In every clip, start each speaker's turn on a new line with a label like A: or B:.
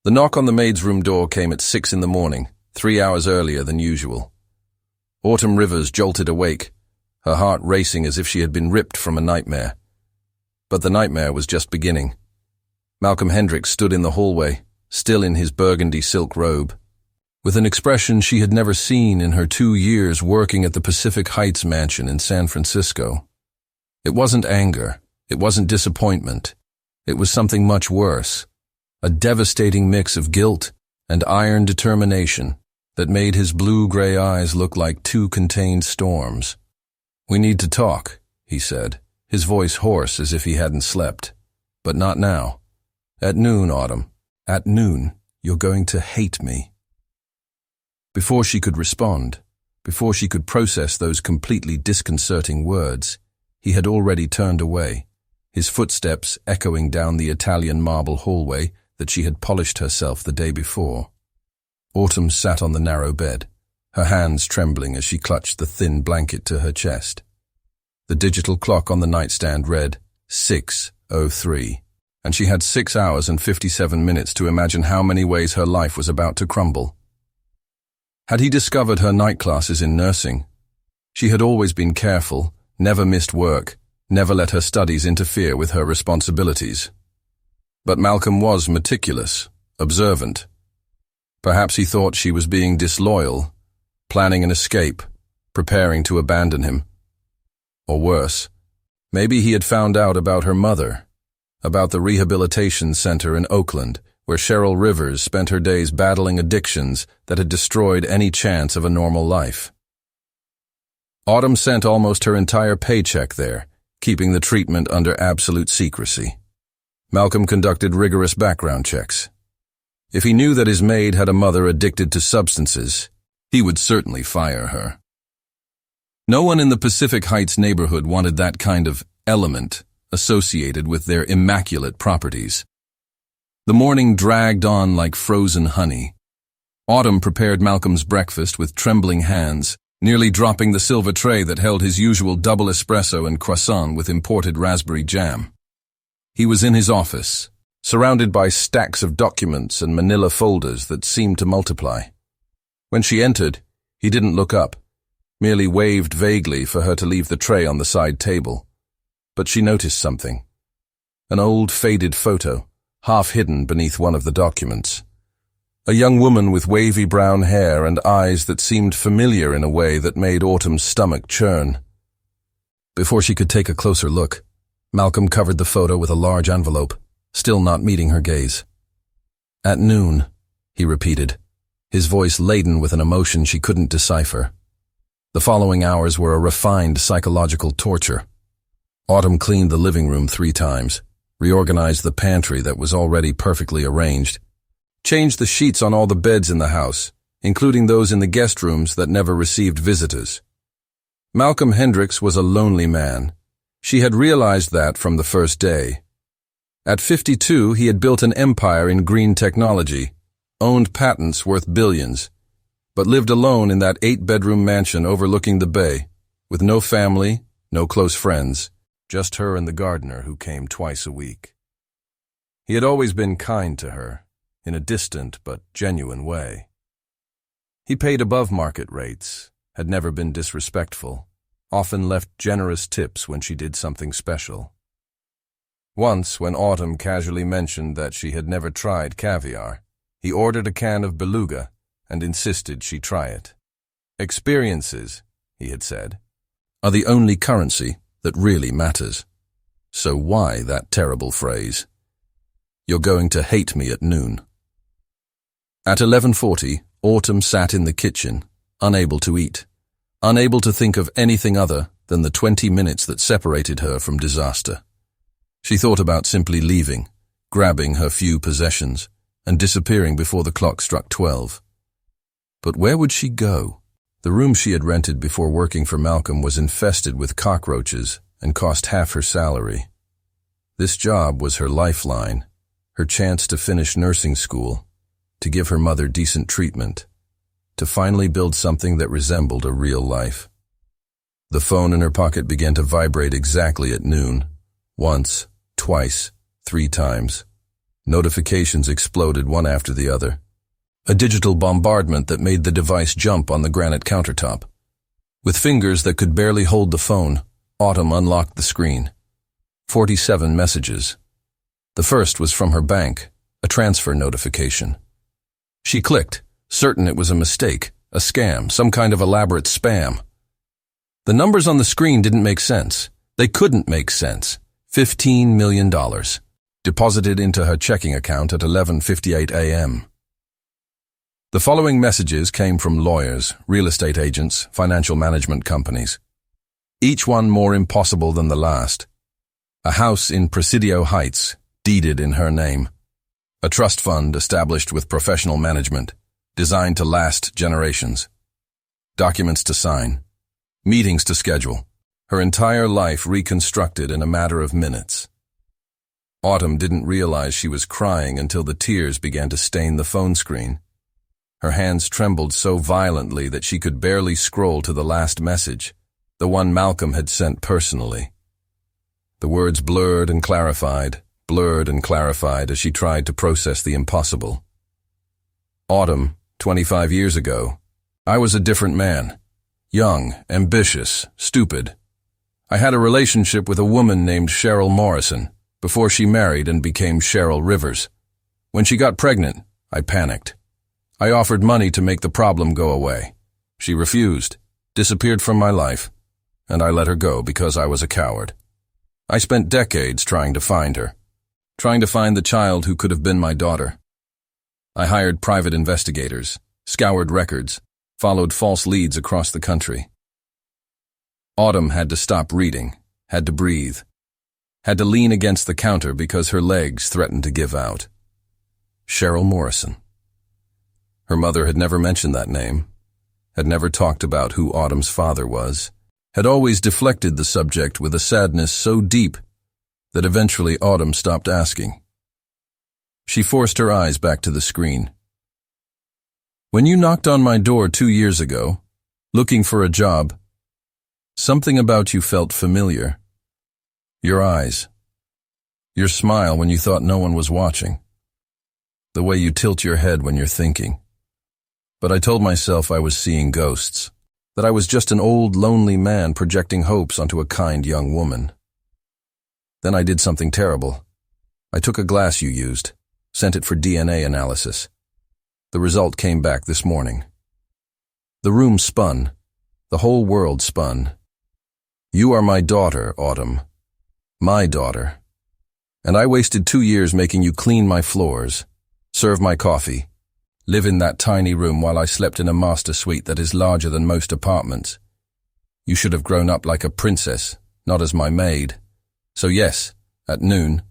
A: The knock on the maid's room door came at 6 in the morning, 3 hours earlier than usual. Autumn Rivers jolted awake, her heart racing as if she had been ripped from a nightmare. But the nightmare was just beginning. Malcolm Hendricks stood in the hallway, still in his burgundy silk robe, with an expression she had never seen in her 2 years working at the Pacific Heights mansion in San Francisco. It wasn't anger, it wasn't disappointment, it was something much worse, a devastating mix of guilt and iron determination that made his blue-gray eyes look like two contained storms. "We need to talk," he said, his voice hoarse as if he hadn't slept. "But not now. At noon, Autumn. At noon, you're going to hate me." Before she could respond, before she could process those completely disconcerting words, he had already turned away, his footsteps echoing down the Italian marble hallway that she had polished herself the day before. Autumn sat on the narrow bed, her hands trembling as she clutched the thin blanket to her chest. The digital clock on the nightstand read 6:03, and she had 6 hours and 57 minutes to imagine how many ways her life was about to crumble. Had he discovered her night classes in nursing? She had always been careful, never missed work, never let her studies interfere with her responsibilities. But Malcolm was meticulous, observant. Perhaps he thought she was being disloyal, planning an escape, preparing to abandon him. Or worse, maybe he had found out about her mother, about the rehabilitation center in Oakland, where Cheryl Rivers spent her days battling addictions that had destroyed any chance of a normal life. Autumn sent almost her entire paycheck there, keeping the treatment under absolute secrecy. Malcolm conducted rigorous background checks. If he knew that his maid had a mother addicted to substances, he would certainly fire her. No one in the Pacific Heights neighborhood wanted that kind of element associated with their immaculate properties. The morning dragged on like frozen honey. Autumn prepared Malcolm's breakfast with trembling hands, nearly dropping the silver tray that held his usual double espresso and croissant with imported raspberry jam. He was in his office, surrounded by stacks of documents and manila folders that seemed to multiply. When she entered, he didn't look up, merely waved vaguely for her to leave the tray on the side table. But she noticed something. An old, faded photo, half hidden beneath one of the documents. A young woman with wavy brown hair and eyes that seemed familiar in a way that made Autumn's stomach churn. Before she could take a closer look, Malcolm covered the photo with a large envelope, still not meeting her gaze. "At noon," he repeated, his voice laden with an emotion she couldn't decipher. The following hours were a refined psychological torture. Autumn cleaned the living room 3 times, reorganized the pantry that was already perfectly arranged, changed the sheets on all the beds in the house, including those in the guest rooms that never received visitors. Malcolm Hendricks was a lonely man. She had realized that from the first day. At 52, he had built an empire in green technology, owned patents worth billions, but lived alone in that 8-bedroom mansion overlooking the bay, with no family, no close friends, just her and the gardener who came twice a week. He had always been kind to her, in a distant but genuine way. He paid above market rates, had never been disrespectful, often left generous tips when she did something special. Once, when Autumn casually mentioned that she had never tried caviar, he ordered a can of beluga and insisted she try it. "Experiences," he had said, "are the only currency that really matters. So why that terrible phrase? You're going to hate me at noon." At 11:40, Autumn sat in the kitchen, unable to eat, unable to think of anything other than the 20 minutes that separated her from disaster. She thought about simply leaving, grabbing her few possessions, and disappearing before the clock struck 12. But where would she go? The room she had rented before working for Malcolm was infested with cockroaches and cost half her salary. This job was her lifeline, her chance to finish nursing school, to give her mother decent treatment, to finally build something that resembled a real life. The phone in her pocket began to vibrate exactly at noon. Once, twice, 3 times. Notifications exploded one after the other. A digital bombardment that made the device jump on the granite countertop. With fingers that could barely hold the phone, Autumn unlocked the screen. 47 messages. The first was from her bank, a transfer notification. She clicked, certain it was a mistake, a scam, some kind of elaborate spam. The numbers on the screen didn't make sense. They couldn't make sense. $15 million. Deposited into her checking account at 11:58 a.m. The following messages came from lawyers, real estate agents, financial management companies. Each one more impossible than the last. A house in Presidio Heights, deeded in her name. A trust fund established with professional management, designed to last generations. Documents to sign. Meetings to schedule. Her entire life reconstructed in a matter of minutes. Autumn didn't realize she was crying until the tears began to stain the phone screen. Her hands trembled so violently that she could barely scroll to the last message, the one Malcolm had sent personally. The words blurred and clarified as she tried to process the impossible. Autumn, 25 years ago. I was a different man. Young, ambitious, stupid. I had a relationship with a woman named Cheryl Morrison before she married and became Cheryl Rivers. When she got pregnant, I panicked. I offered money to make the problem go away. She refused, disappeared from my life, and I let her go because I was a coward. I spent decades trying to find her, trying to find the child who could have been my daughter. I hired private investigators, scoured records, followed false leads across the country. Autumn had to stop reading, had to breathe, had to lean against the counter because her legs threatened to give out. Cheryl Morrison. Her mother had never mentioned that name, had never talked about who Autumn's father was, had always deflected the subject with a sadness so deep that eventually Autumn stopped asking. She forced her eyes back to the screen. When you knocked on my door 2 years ago, looking for a job, something about you felt familiar. Your eyes. Your smile when you thought no one was watching. The way you tilt your head when you're thinking. But I told myself I was seeing ghosts, that I was just an old, lonely man projecting hopes onto a kind young woman. Then I did something terrible. I took a glass you used, sent it for DNA analysis. The result came back this morning. The room spun. The whole world spun. You are my daughter, Autumn. My daughter. And I wasted 2 years making you clean my floors, serve my coffee, live in that tiny room while I slept in a master suite that is larger than most apartments. You should have grown up like a princess, not as my maid. So yes, at noon,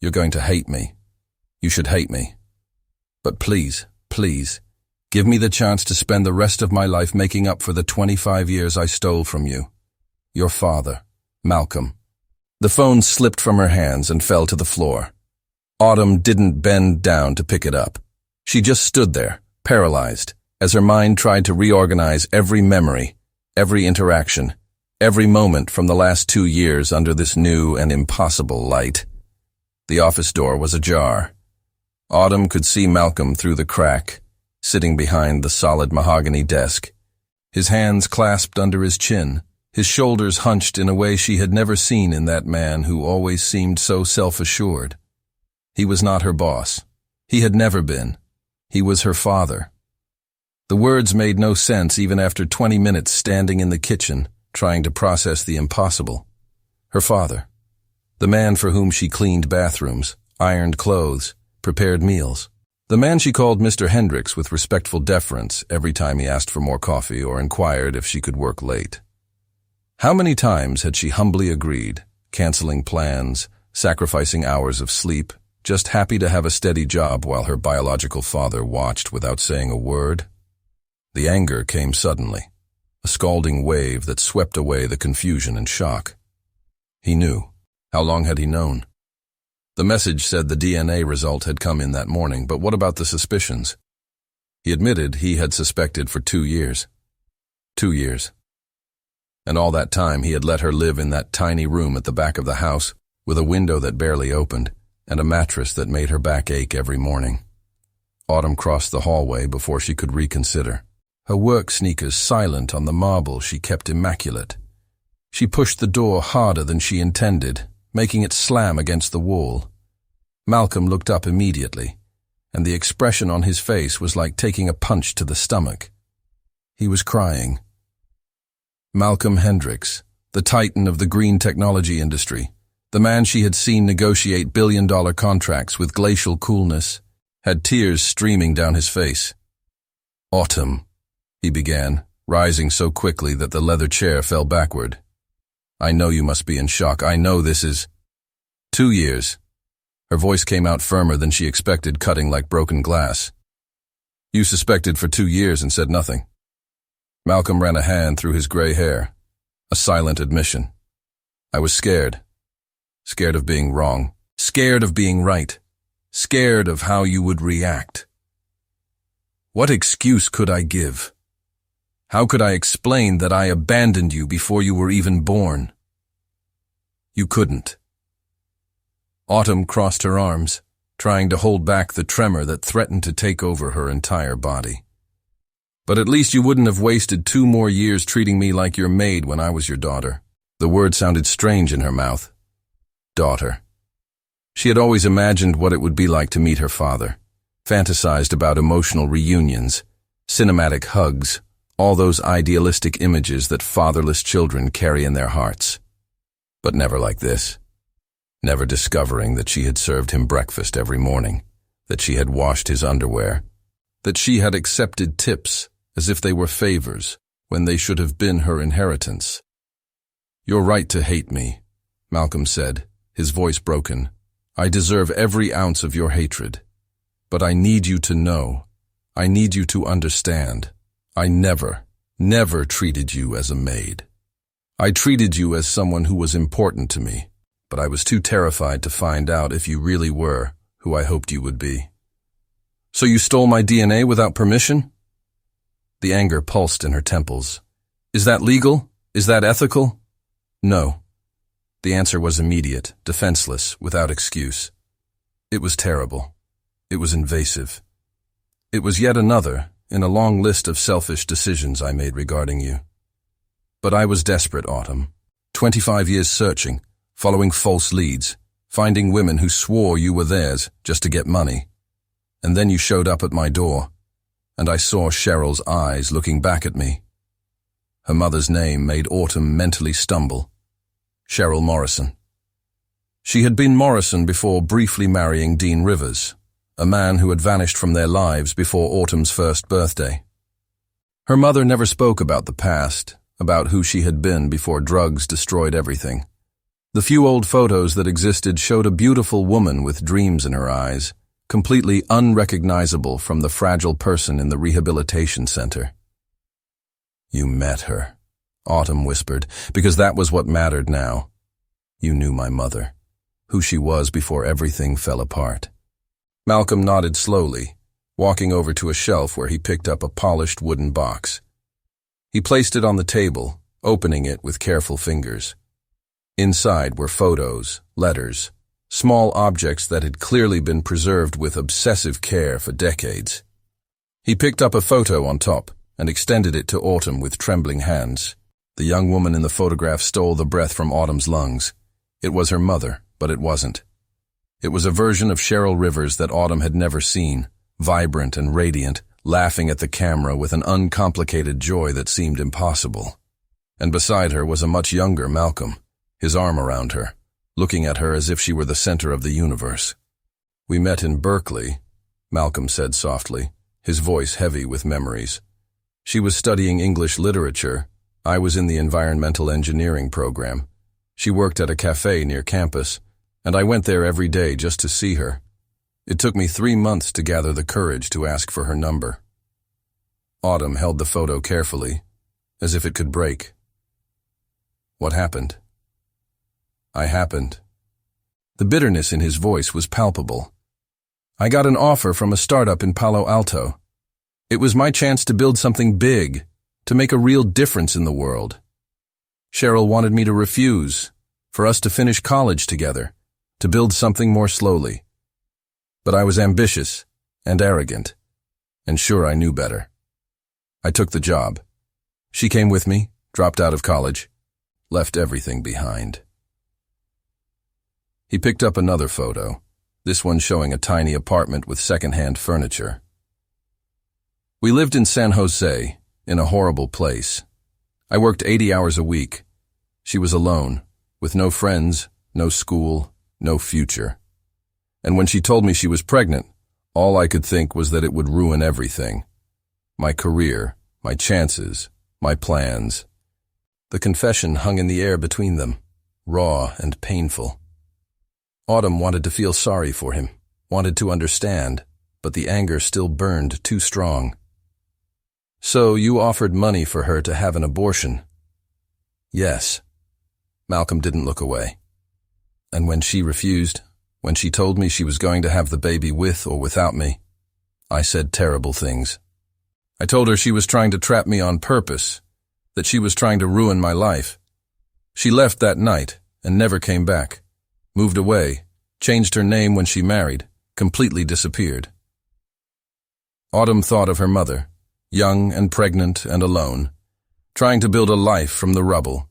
A: you're going to hate me. You should hate me. But please, please, give me the chance to spend the rest of my life making up for the 25 years I stole from you. Your father, Malcolm. The phone slipped from her hands and fell to the floor. Autumn didn't bend down to pick it up. She just stood there, paralyzed, as her mind tried to reorganize every memory, every interaction, every moment from the last 2 years under this new and impossible light. The office door was ajar. Autumn could see Malcolm through the crack, sitting behind the solid mahogany desk, his hands clasped under his chin, his shoulders hunched in a way she had never seen in that man who always seemed so self-assured. He was not her boss. He had never been. He was her father. The words made no sense even after 20 minutes standing in the kitchen, trying to process the impossible. Her father. The man for whom she cleaned bathrooms, ironed clothes, prepared meals. The man she called Mr. Hendricks with respectful deference every time he asked for more coffee or inquired if she could work late. How many times had she humbly agreed, canceling plans, sacrificing hours of sleep, just happy to have a steady job while her biological father watched without saying a word? The anger came suddenly, a scalding wave that swept away the confusion and shock. He knew. How long had he known? The message said the DNA result had come in that morning, but what about the suspicions? He admitted he had suspected for 2 years. 2 years. And all that time he had let her live in that tiny room at the back of the house, with a window that barely opened, and a mattress that made her back ache every morning. Autumn crossed the hallway before she could reconsider. Her work sneakers silent on the marble she kept immaculate. She pushed the door harder than she intended, making it slam against the wall. Malcolm looked up immediately, and the expression on his face was like taking a punch to the stomach. He was crying. Malcolm Hendricks, the titan of the green technology industry, the man she had seen negotiate billion-dollar contracts with glacial coolness, had tears streaming down his face. "Autumn," he began, rising so quickly that the leather chair fell backward. "I know you must be in shock. I know this is 2 years." Her voice came out firmer than she expected, cutting like broken glass. "You suspected for 2 years and said nothing." Malcolm ran a hand through his gray hair. A silent admission. "I was scared. Scared of being wrong. Scared of being right. Scared of how you would react. What excuse could I give? How could I explain that I abandoned you before you were even born?" "You couldn't." Autumn crossed her arms, trying to hold back the tremor that threatened to take over her entire body. "But at least you wouldn't have wasted 2 more years treating me like your maid when I was your daughter." The word sounded strange in her mouth. Daughter. She had always imagined what it would be like to meet her father, fantasized about emotional reunions, cinematic hugs, all those idealistic images that fatherless children carry in their hearts. But never like this. Never discovering that she had served him breakfast every morning, that she had washed his underwear, that she had accepted tips as if they were favors when they should have been her inheritance. "You're right to hate me," Malcolm said, his voice broken. "I deserve every ounce of your hatred. But I need you to know. I need you to understand. I never treated you as a maid. I treated you as someone who was important to me, but I was too terrified to find out if you really were who I hoped you would be." "So you stole my DNA without permission?" The anger pulsed in her temples. "Is that legal? Is that ethical?" "No." The answer was immediate, defenseless, without excuse. "It was terrible. It was invasive. It was yet another in a long list of selfish decisions I made regarding you. But I was desperate, Autumn. 25 years searching, following false leads, finding women who swore you were theirs just to get money. And then you showed up at my door, and I saw Cheryl's eyes looking back at me." Her mother's name made Autumn mentally stumble. Cheryl Morrison. She had been Morrison before briefly marrying Dean Rivers, a man who had vanished from their lives before Autumn's first birthday. Her mother never spoke about the past, about who she had been before drugs destroyed everything. The few old photos that existed showed a beautiful woman with dreams in her eyes, completely unrecognizable from the fragile person in the rehabilitation center. "You met her," Autumn whispered, because that was what mattered now. "You knew my mother, who she was before everything fell apart." Malcolm nodded slowly, walking over to a shelf where he picked up a polished wooden box. He placed it on the table, opening it with careful fingers. Inside were photos, letters, small objects that had clearly been preserved with obsessive care for decades. He picked up a photo on top and extended it to Autumn with trembling hands. The young woman in the photograph stole the breath from Autumn's lungs. It was her mother, but it wasn't. It was a version of Cheryl Rivers that Autumn had never seen, vibrant and radiant, laughing at the camera with an uncomplicated joy that seemed impossible. And beside her was a much younger Malcolm, his arm around her, looking at her as if she were the center of the universe. "We met in Berkeley," Malcolm said softly, his voice heavy with memories. "She was studying English literature. I was in the environmental engineering program. She worked at a cafe near campus, and I went there every day just to see her. It took me 3 months to gather the courage to ask for her number." Autumn held the photo carefully, as if it could break. "What happened?" "I happened." The bitterness in his voice was palpable. "I got an offer from a startup in Palo Alto. It was my chance to build something big, to make a real difference in the world. Cheryl wanted me to refuse, for us to finish college together, to build something more slowly. But I was ambitious and arrogant, and sure I knew better. I took the job. She came with me, dropped out of college, left everything behind. He picked up another photo, this one showing a tiny apartment with second-hand furniture. We lived in San Jose, in a horrible place. I worked 80 hours a week. She was alone, with no friends, no school, no future. And when she told me she was pregnant, all I could think was that it would ruin everything. My career, my chances, my plans. The confession hung in the air between them, raw and painful. Autumn wanted to feel sorry for him, wanted to understand, but the anger still burned too strong. "So you offered money for her to have an abortion?" "Yes." Malcolm didn't look away. "And when she refused, when she told me she was going to have the baby with or without me, I said terrible things. I told her she was trying to trap me on purpose, that she was trying to ruin my life. She left that night and never came back, moved away, changed her name when she married, completely disappeared." Autumn thought of her mother, young and pregnant and alone, trying to build a life from the rubble.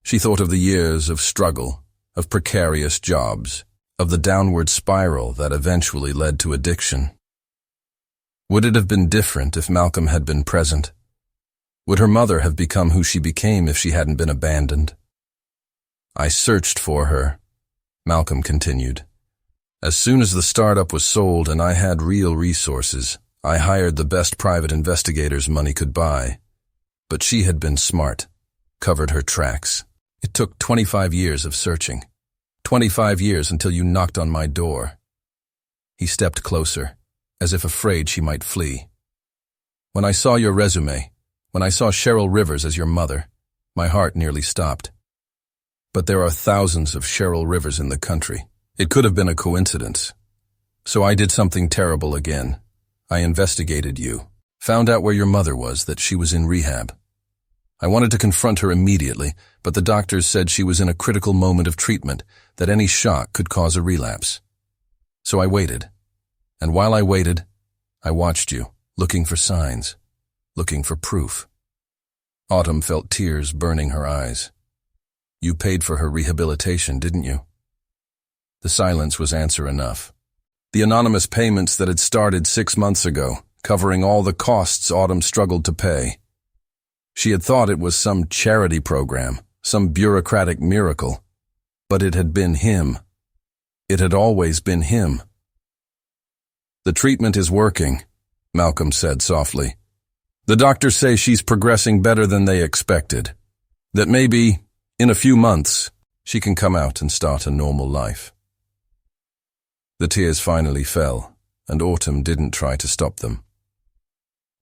A: She thought of the years of struggle, of precarious jobs, of the downward spiral that eventually led to addiction. Would it have been different if Malcolm had been present? Would her mother have become who she became if she hadn't been abandoned? "I searched for her," Malcolm continued. "As soon as the startup was sold and I had real resources, I hired the best private investigators money could buy. But she had been smart, covered her tracks. It took 25 years of searching. 25 years until you knocked on my door." He stepped closer, as if afraid she might flee. "When I saw your resume, when I saw Cheryl Rivers as your mother, my heart nearly stopped. But there are thousands of Cheryl Rivers in the country. It could have been a coincidence. So I did something terrible again. I investigated you, found out where your mother was, that she was in rehab. I wanted to confront her immediately, but the doctors said she was in a critical moment of treatment, that any shock could cause a relapse. So I waited. And while I waited, I watched you, looking for signs, looking for proof." Autumn felt tears burning her eyes. "You paid for her rehabilitation, didn't you?" The silence was answer enough. The anonymous payments that had started 6 months ago, covering all the costs Autumn struggled to pay. She had thought it was some charity program, some bureaucratic miracle, but it had been him. It had always been him. "The treatment is working," Malcolm said softly. "The doctors say she's progressing better than they expected. That maybe, in a few months, she can come out and start a normal life." The tears finally fell, and Autumn didn't try to stop them.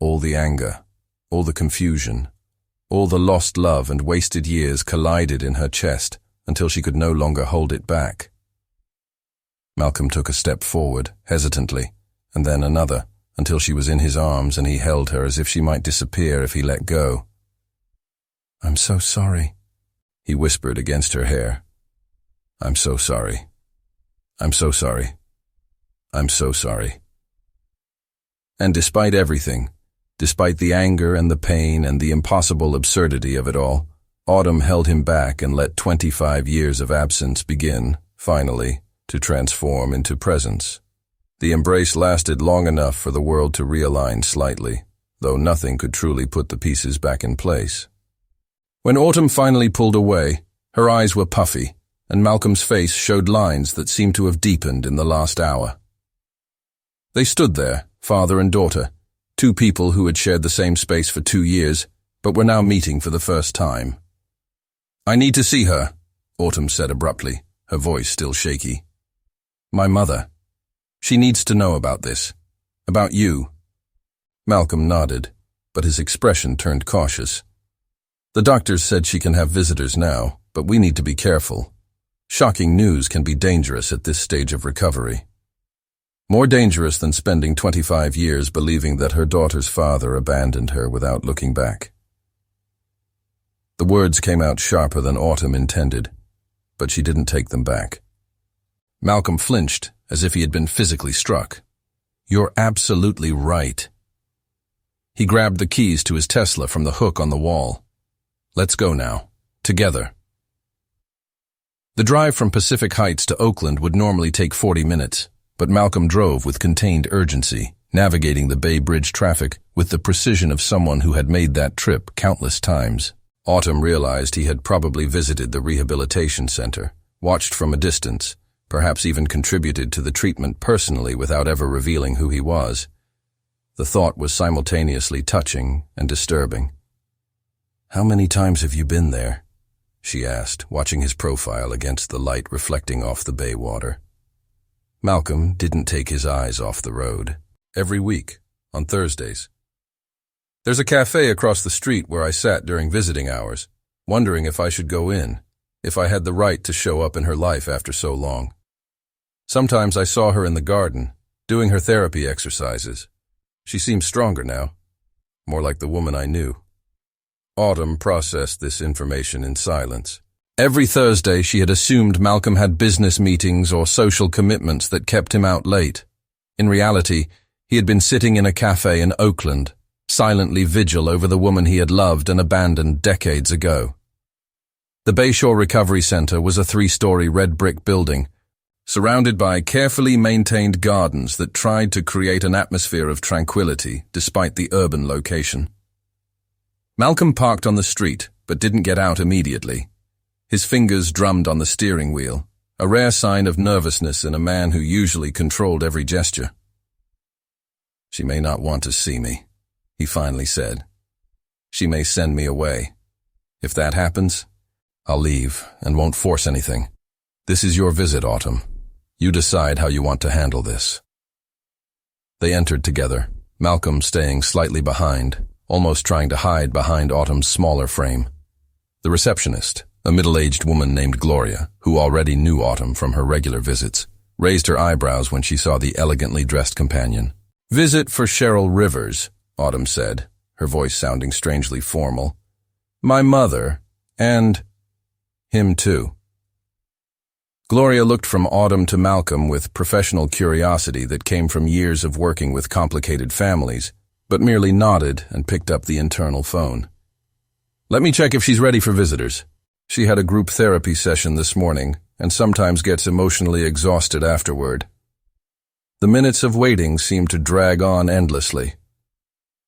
A: All the anger, all the confusion, all the lost love and wasted years collided in her chest until she could no longer hold it back. Malcolm took a step forward, hesitantly, and then another, until she was in his arms and he held her as if she might disappear if he let go. "I'm so sorry," he whispered against her hair. "I'm so sorry. I'm so sorry. I'm so sorry." And despite everything, despite the anger and the pain and the impossible absurdity of it all, Autumn held him back and let 25 years of absence begin, finally, to transform into presence. The embrace lasted long enough for the world to realign slightly, though nothing could truly put the pieces back in place. When Autumn finally pulled away, her eyes were puffy, and Malcolm's face showed lines that seemed to have deepened in the last hour. They stood there, father and daughter, two people who had shared the same space for 2 years, but were now meeting for the first time. "I need to see her," Autumn said abruptly, her voice still shaky. "My mother. She needs to know about this. About you." Malcolm nodded, but his expression turned cautious. "The doctors said she can have visitors now, but we need to be careful. Shocking news can be dangerous at this stage of recovery. More dangerous than spending 25 years believing that her daughter's father abandoned her without looking back." The words came out sharper than Autumn intended, but she didn't take them back. Malcolm flinched, as if he had been physically struck. "You're absolutely right." He grabbed the keys to his Tesla from the hook on the wall. "Let's go now. Together." The drive from Pacific Heights to Oakland would normally take 40 minutes, but Malcolm drove with contained urgency, navigating the Bay Bridge traffic with the precision of someone who had made that trip countless times. Autumn realized he had probably visited the rehabilitation center, watched from a distance, perhaps even contributed to the treatment personally without ever revealing who he was. The thought was simultaneously touching and disturbing. "How many times have you been there?" she asked, watching his profile against the light reflecting off the bay water. Malcolm didn't take his eyes off the road. "Every week, on Thursdays. There's a cafe across the street where I sat during visiting hours, wondering if I should go in, if I had the right to show up in her life after so long. Sometimes I saw her in the garden, doing her therapy exercises. She seems stronger now, more like the woman I knew." Autumn processed this information in silence. Every Thursday she had assumed Malcolm had business meetings or social commitments that kept him out late. In reality, he had been sitting in a cafe in Oakland, silently vigil over the woman he had loved and abandoned decades ago. The Bayshore Recovery Center was a 3-story red brick building, surrounded by carefully maintained gardens that tried to create an atmosphere of tranquility despite the urban location. Malcolm parked on the street, but didn't get out immediately. His fingers drummed on the steering wheel, a rare sign of nervousness in a man who usually controlled every gesture. "She may not want to see me," he finally said. "She may send me away. If that happens, I'll leave and won't force anything. This is your visit, Autumn. You decide how you want to handle this." They entered together, Malcolm staying slightly behind, almost trying to hide behind Autumn's smaller frame. The receptionist, a middle-aged woman named Gloria, who already knew Autumn from her regular visits, raised her eyebrows when she saw the elegantly dressed companion. "Visit for Cheryl Rivers," Autumn said, her voice sounding strangely formal. "My mother, and him too." Gloria looked from Autumn to Malcolm with professional curiosity that came from years of working with complicated families, but merely nodded and picked up the internal phone. "Let me check if she's ready for visitors. She had a group therapy session this morning and sometimes gets emotionally exhausted afterward." The minutes of waiting seemed to drag on endlessly.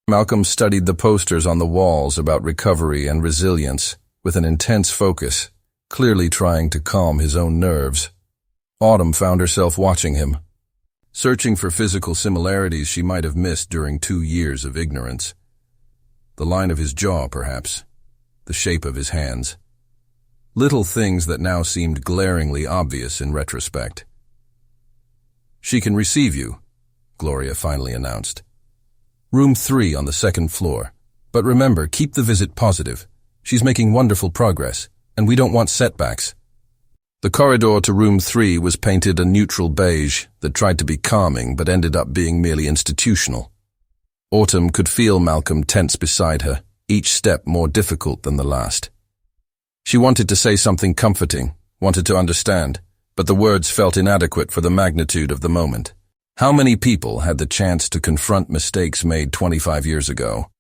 A: Malcolm studied the posters on the walls about recovery and resilience with an intense focus, clearly trying to calm his own nerves. Autumn found herself watching him, searching for physical similarities she might have missed during 2 years of ignorance. The line of his jaw, perhaps. The shape of his hands. Little things that now seemed glaringly obvious in retrospect. "She can receive you," Gloria finally announced. "Room 3 on the 2nd floor. But remember, keep the visit positive. She's making wonderful progress, and we don't want setbacks." The corridor to room 3 was painted a neutral beige that tried to be calming but ended up being merely institutional. Autumn could feel Malcolm tense beside her, each step more difficult than the last. She wanted to say something comforting, wanted to understand, but the words felt inadequate for the magnitude of the moment. How many people had the chance to confront mistakes made 25 years ago?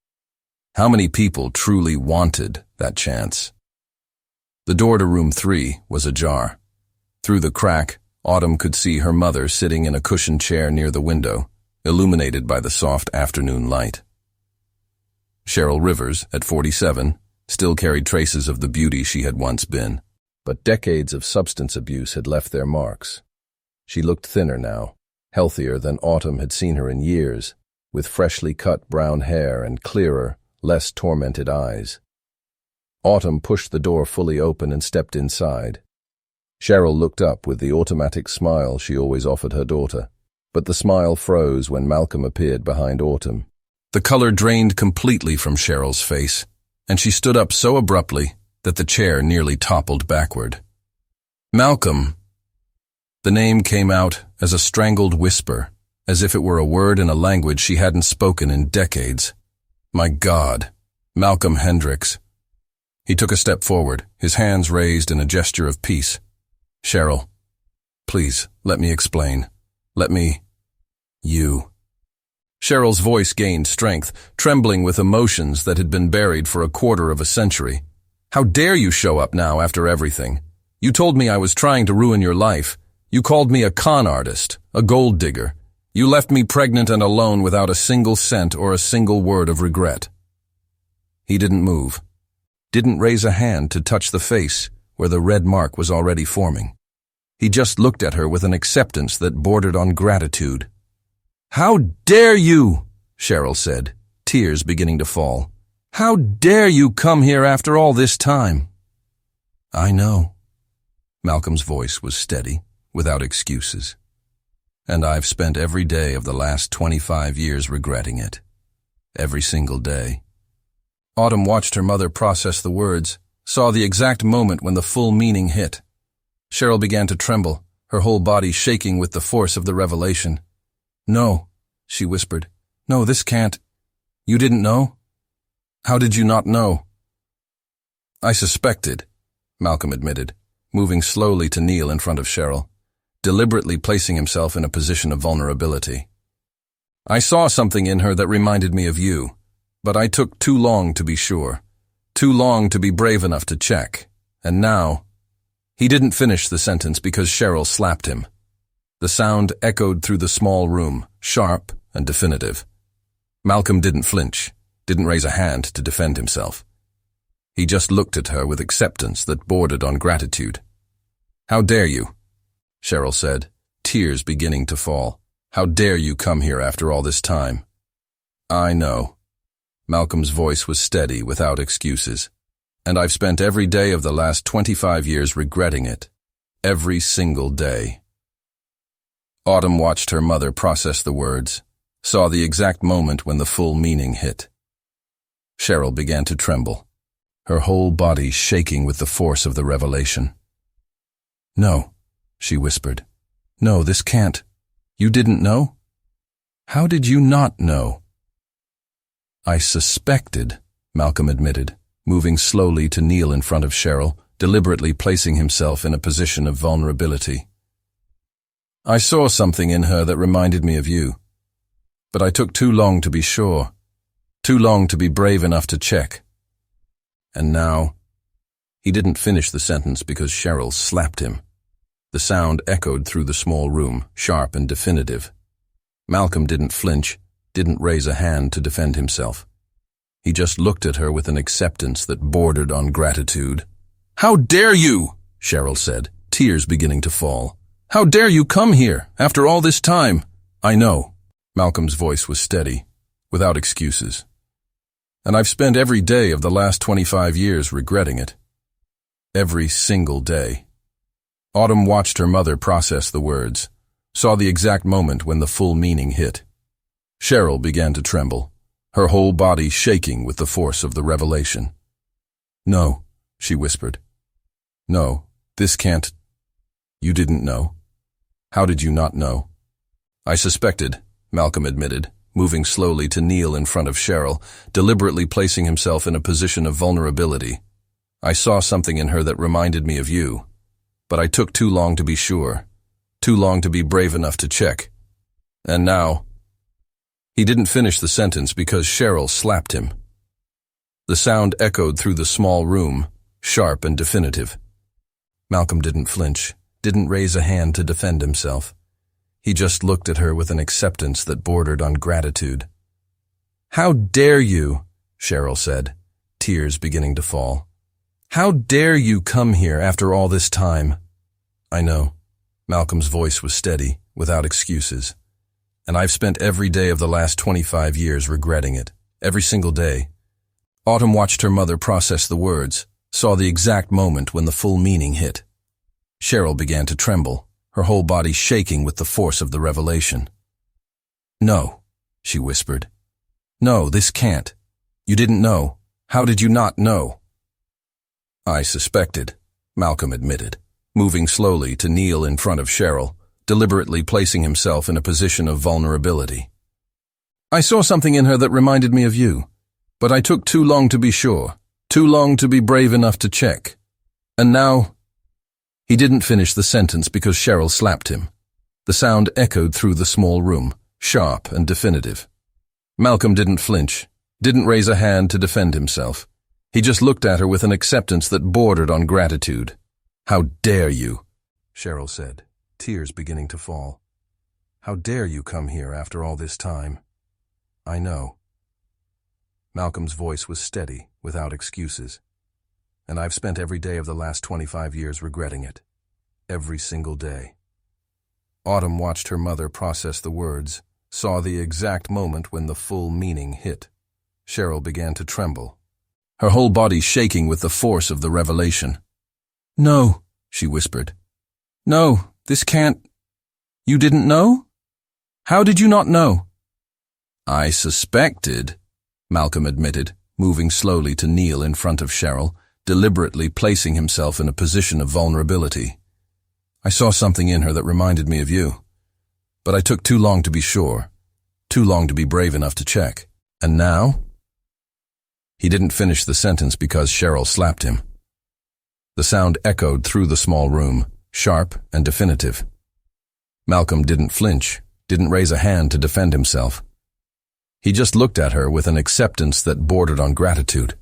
A: How many people truly wanted that chance? The door to room 3 was ajar. Through the crack, Autumn could see her mother sitting in a cushioned chair near the window, illuminated by the soft afternoon light. Cheryl Rivers, at 47, still carried traces of the beauty she had once been, but decades of substance abuse had left their marks. She looked thinner now, healthier than Autumn had seen her in years, with freshly cut brown hair and clearer, less tormented eyes. Autumn pushed the door fully open and stepped inside. Cheryl looked up with the automatic smile she always offered her daughter, but the smile froze when Malcolm appeared behind Autumn. The color drained completely from Cheryl's face, and she stood up so abruptly that the chair nearly toppled backward. "Malcolm!" The name came out as a strangled whisper, as if it were a word in a language she hadn't spoken in decades. My God, Malcolm Hendricks. He took a step forward, his hands raised in a gesture of peace. "Cheryl, Please, let me explain. You. Cheryl's voice gained strength, trembling with emotions that had been buried for a quarter of a century. How dare you show up now after everything? You told me I was trying to ruin your life. You called me a con artist, a gold digger. You left me pregnant and alone without a single cent or a single word of regret. He didn't move, didn't raise a hand to touch the face where the red mark was already forming. He just looked at her with an acceptance that bordered on gratitude. "How dare you?" Cheryl said, tears beginning to fall. "How dare you come here after all this time?" "I know." Malcolm's voice was steady, without excuses. "And I've spent every day of the last 25 years regretting it. Every single day." Autumn watched her mother process the words, saw the exact moment when the full meaning hit. Cheryl began to tremble, her whole body shaking with the force of the revelation. "No," she whispered. "No, this can't. You didn't know? How did you not know?" "I suspected," Malcolm admitted, moving slowly to kneel in front of Cheryl, deliberately placing himself in a position of vulnerability. "I saw something in her that reminded me of you, but I took too long to be sure, too long to be brave enough to check, and now—" He didn't finish the sentence because Cheryl slapped him. The sound echoed through the small room, sharp and definitive. Malcolm didn't flinch, didn't raise a hand to defend himself. He just looked at her with acceptance that bordered on gratitude. "How dare you?" Cheryl said, tears beginning to fall. "How dare you come here after all this time?" "I know." Malcolm's voice was steady, without excuses. "And I've spent every day of the last 25 years regretting it. Every single day." Autumn watched her mother process the words, saw the exact moment when the full meaning hit. Cheryl began to tremble, her whole body shaking with the force of the revelation. "No," she whispered. "No, this can't. You didn't know? How did you not know?" "I suspected," Malcolm admitted, moving slowly to kneel in front of Cheryl, deliberately placing himself in a position of vulnerability. "I saw something in her that reminded me of you, but I took too long to be sure, too long to be brave enough to check. And now—" He didn't finish the sentence because Cheryl slapped him. The sound echoed through the small room, sharp and definitive. Malcolm didn't flinch, didn't raise a hand to defend himself. He just looked at her with an acceptance that bordered on gratitude. "How dare you?" Cheryl said, tears beginning to fall. "How dare you come here after all this time?" "I know." Malcolm's voice was steady, without excuses. "And I've spent every day of the last 25 years regretting it. Every single day." Autumn watched her mother process the words, saw the exact moment when the full meaning hit. Cheryl began to tremble, her whole body shaking with the force of the revelation. "No," she whispered. "No, this can't. You didn't know? How did you not know?" "I suspected," Malcolm admitted, moving slowly to kneel in front of Cheryl, deliberately placing himself in a position of vulnerability. "I saw something in her that reminded me of you, but I took too long to be sure, too long to be brave enough to check. And now—" He didn't finish the sentence because Cheryl slapped him. The sound echoed through the small room, sharp and definitive. Malcolm didn't flinch, didn't raise a hand to defend himself. He just looked at her with an acceptance that bordered on gratitude. "How dare you?" Cheryl said, tears beginning to fall. "How dare you come here after all this time?" "I know." Malcolm's voice was steady, without excuses. "And I've spent every day of the last 25 years regretting it. Every single day." Autumn watched her mother process the words, saw the exact moment when the full meaning hit. Cheryl began to tremble, her whole body shaking with the force of the revelation. "No," she whispered. "No, this can't. You didn't know. How did you not know?" "I suspected," Malcolm admitted, moving slowly to kneel in front of Cheryl, deliberately placing himself in a position of vulnerability. "I saw something in her that reminded me of you, but I took too long to be sure, too long to be brave enough to check. And now—" He didn't finish the sentence because Cheryl slapped him. The sound echoed through the small room, sharp and definitive. Malcolm didn't flinch, didn't raise a hand to defend himself. He just looked at her with an acceptance that bordered on gratitude. "How dare you?" Cheryl said, tears beginning to fall. "How dare you come here after all this time?" "I know." Malcolm's voice was steady, without excuses. "And I've spent every day of the last 25 years regretting it. Every single day." Autumn watched her mother process the words, saw the exact moment when the full meaning hit. Cheryl began to tremble, her whole body shaking with the force of the revelation. "No," she whispered. "No, this can't. You didn't know? How did you not know?" "I suspected," Malcolm admitted, moving slowly to kneel in front of Cheryl, deliberately placing himself in a position of vulnerability. "I saw something in her that reminded me of you. But I took too long to be sure, too long to be brave enough to check. And now?" He didn't finish the sentence because Cheryl slapped him. The sound echoed through the small room, sharp and definitive. Malcolm didn't flinch, didn't raise a hand to defend himself. He just looked at her with an acceptance that bordered on gratitude.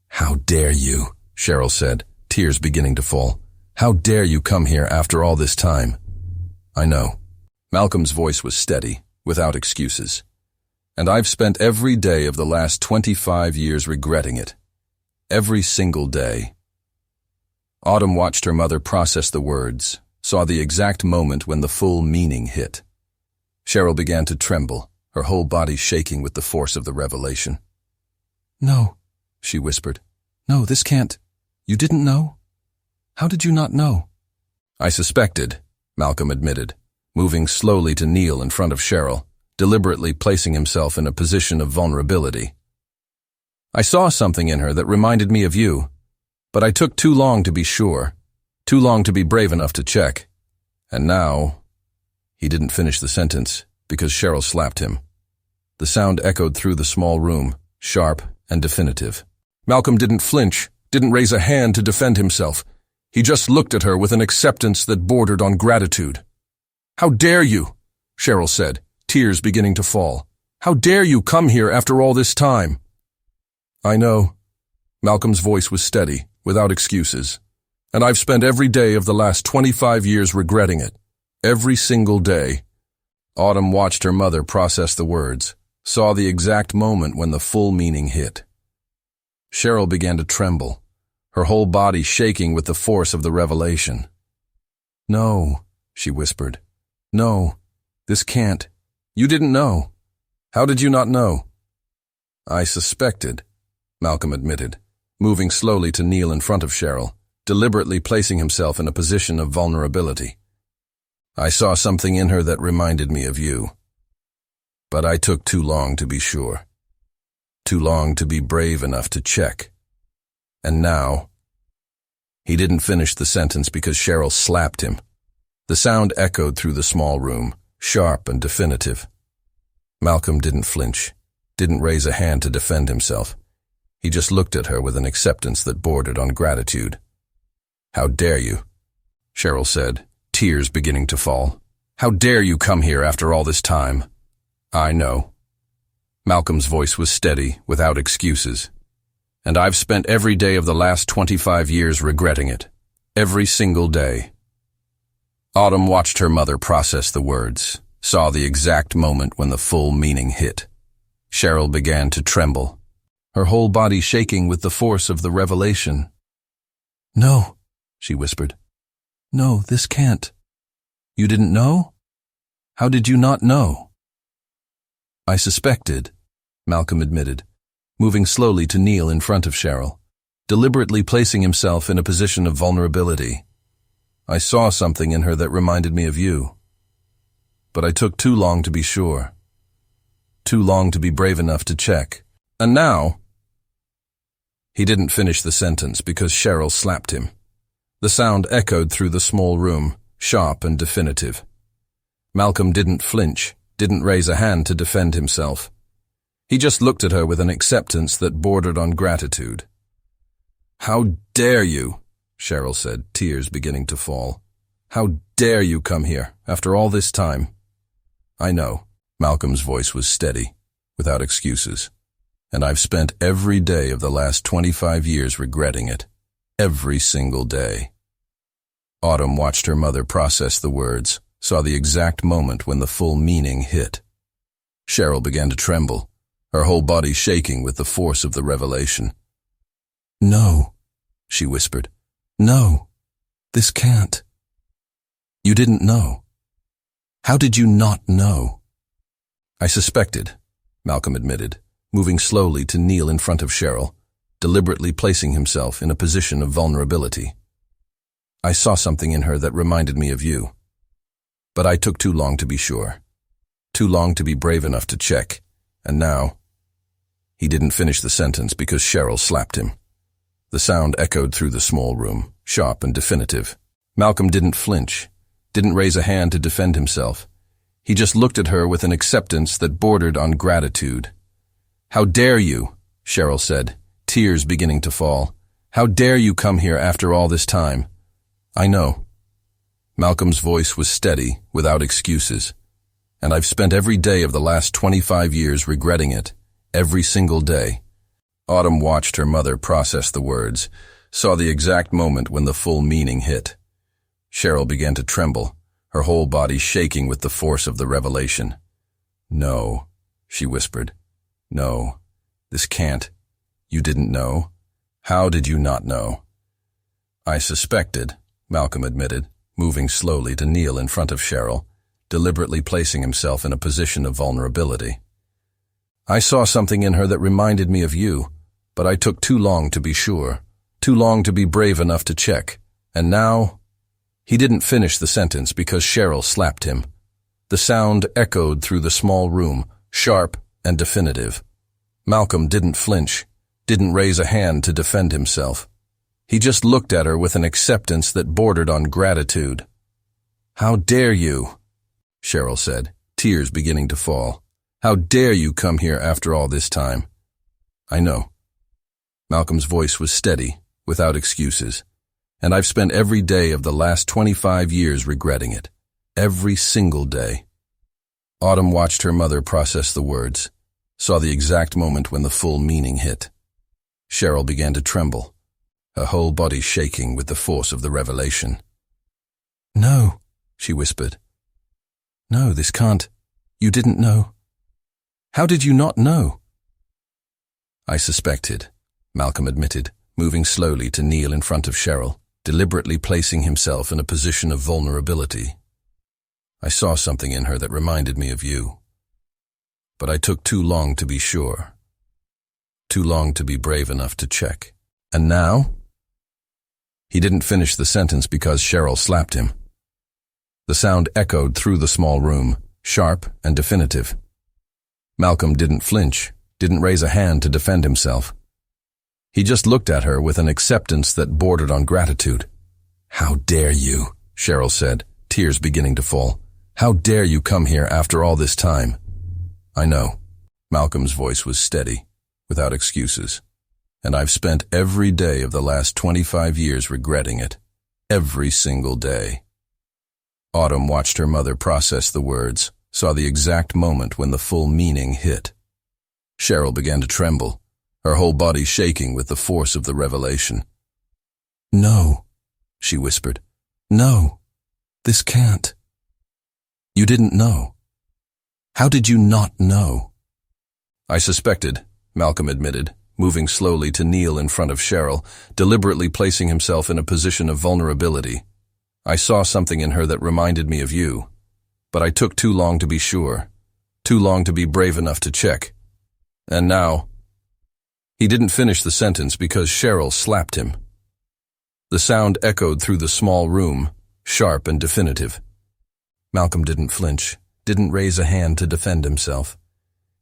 A: "How dare you?" Cheryl said, tears beginning to fall. "How dare you come here after all this time?" "I know." Malcolm's voice was steady, without excuses. "And I've spent every day of the last 25 years regretting it. Every single day." Autumn watched her mother process the words, saw the exact moment when the full meaning hit. Cheryl began to tremble, her whole body shaking with the force of the revelation. "No," she whispered. "No, this can't. You didn't know? How did you not know?" "I suspected," Malcolm admitted, moving slowly to kneel in front of Cheryl, deliberately placing himself in a position of vulnerability. "I saw something in her that reminded me of you, but I took too long to be sure, too long to be brave enough to check. And now—" He didn't finish the sentence because Cheryl slapped him. The sound echoed through the small room, sharp and definitive. Malcolm didn't flinch, didn't raise a hand to defend himself. He just looked at her with an acceptance that bordered on gratitude. "How dare you?" Cheryl said, tears beginning to fall. "How dare you come here after all this time?" "I know." Malcolm's voice was steady, without excuses. "And I've spent every day of the last 25 years regretting it. Every single day." Autumn watched her mother process the words, saw the exact moment when the full meaning hit. Cheryl began to tremble, her whole body shaking with the force of the revelation. "No," she whispered. "No, this can't. You didn't know. How did you not know?" "I suspected," Malcolm admitted, moving slowly to kneel in front of Cheryl, deliberately placing himself in a position of vulnerability. "I saw something in her that reminded me of you. But I took too long to be sure. Too long to be brave enough to check. And now—" He didn't finish the sentence because Cheryl slapped him. The sound echoed through the small room, sharp and definitive. Malcolm didn't flinch, didn't raise a hand to defend himself. He just looked at her with an acceptance that bordered on gratitude. "How dare you?" Cheryl said, tears beginning to fall. "How dare you come here after all this time?" "I know." Malcolm's voice was steady, without excuses. "And I've spent every day of the last 25 years regretting it. Every single day." Autumn watched her mother process the words, saw the exact moment when the full meaning hit. Cheryl began to tremble, her whole body shaking with the force of the revelation. "No," she whispered. "No, this can't. You didn't know? How did you not know?" "I suspected," Malcolm admitted, moving slowly to kneel in front of Cheryl, deliberately placing himself in a position of vulnerability. "I saw something in her that reminded me of you. But I took too long to be sure. Too long to be brave enough to check. And now—" He didn't finish the sentence because Cheryl slapped him. The sound echoed through the small room, sharp and definitive. Malcolm didn't flinch, didn't raise a hand to defend himself. He just looked at her with an acceptance that bordered on gratitude. "How dare you?" Cheryl said, tears beginning to fall. "How dare you come here, after all this time?" "I know." Malcolm's voice was steady, without excuses. "And I've spent every day of the last 25 years regretting it. Every single day." Autumn watched her mother process the words, saw the exact moment when the full meaning hit. Cheryl began to tremble, her whole body shaking with the force of the revelation. "No," she whispered. "No, this can't. You didn't know. How did you not know?" "I suspected," Malcolm admitted, moving slowly to kneel in front of Cheryl, deliberately placing himself in a position of vulnerability. "I saw something in her that reminded me of you. But I took too long to be sure. Too long to be brave enough to check. And now—" He didn't finish the sentence because Cheryl slapped him. The sound echoed through the small room, sharp and definitive. Malcolm didn't flinch, didn't raise a hand to defend himself. He just looked at her with an acceptance that bordered on gratitude. "How dare you?" Cheryl said, tears beginning to fall. "How dare you come here after all this time?" "I know." Malcolm's voice was steady, without excuses. "And I've spent every day of the last 25 years regretting it. Every single day." Autumn watched her mother process the words, saw the exact moment when the full meaning hit. Cheryl began to tremble, her whole body shaking with the force of the revelation. "No," she whispered. "No, this can't. You didn't know. How did you not know?" "I suspected," Malcolm admitted, moving slowly to kneel in front of Cheryl, deliberately placing himself in a position of vulnerability. "I saw something in her that reminded me of you, but I took too long to be sure, too long to be brave enough to check. And now—" He didn't finish the sentence because Cheryl slapped him. The sound echoed through the small room, sharp and definitive. Malcolm didn't flinch, didn't raise a hand to defend himself. He just looked at her with an acceptance that bordered on gratitude. "How dare you?" Cheryl said, tears beginning to fall. "How dare you come here after all this time?" "I know." Malcolm's voice was steady, without excuses. "And I've spent every day of the last 25 years regretting it. Every single day." Autumn watched her mother process the words, saw the exact moment when the full meaning hit. Cheryl began to tremble, her whole body shaking with the force of the revelation. "No," she whispered. "No, this can't. You didn't know. How did you not know?" "I suspected," Malcolm admitted, moving slowly to kneel in front of Cheryl, deliberately placing himself in a position of vulnerability. "I saw something in her that reminded me of you. But I took too long to be sure. Too long to be brave enough to check. And now?" He didn't finish the sentence because Cheryl slapped him. The sound echoed through the small room, sharp and definitive. Malcolm didn't flinch, didn't raise a hand to defend himself. He just looked at her with an acceptance that bordered on gratitude. "How dare you?" Cheryl said, tears beginning to fall. "How dare you come here after all this time?" "I know." Malcolm's voice was steady, without excuses. "And I've spent every day of the last 25 years regretting it. Every single day." Autumn watched her mother process the words, saw the exact moment when the full meaning hit. Cheryl began to tremble, her whole body shaking with the force of the revelation. "No," she whispered. "No, this can't. You didn't know. How did you not know?" "I suspected," Malcolm admitted, moving slowly to kneel in front of Cheryl, deliberately placing himself in a position of vulnerability. "I saw something in her that reminded me of you. But I took too long to be sure, too long to be brave enough to check. And now—" He didn't finish the sentence because Cheryl slapped him. The sound echoed through the small room, sharp and definitive. Malcolm didn't flinch, didn't raise a hand to defend himself.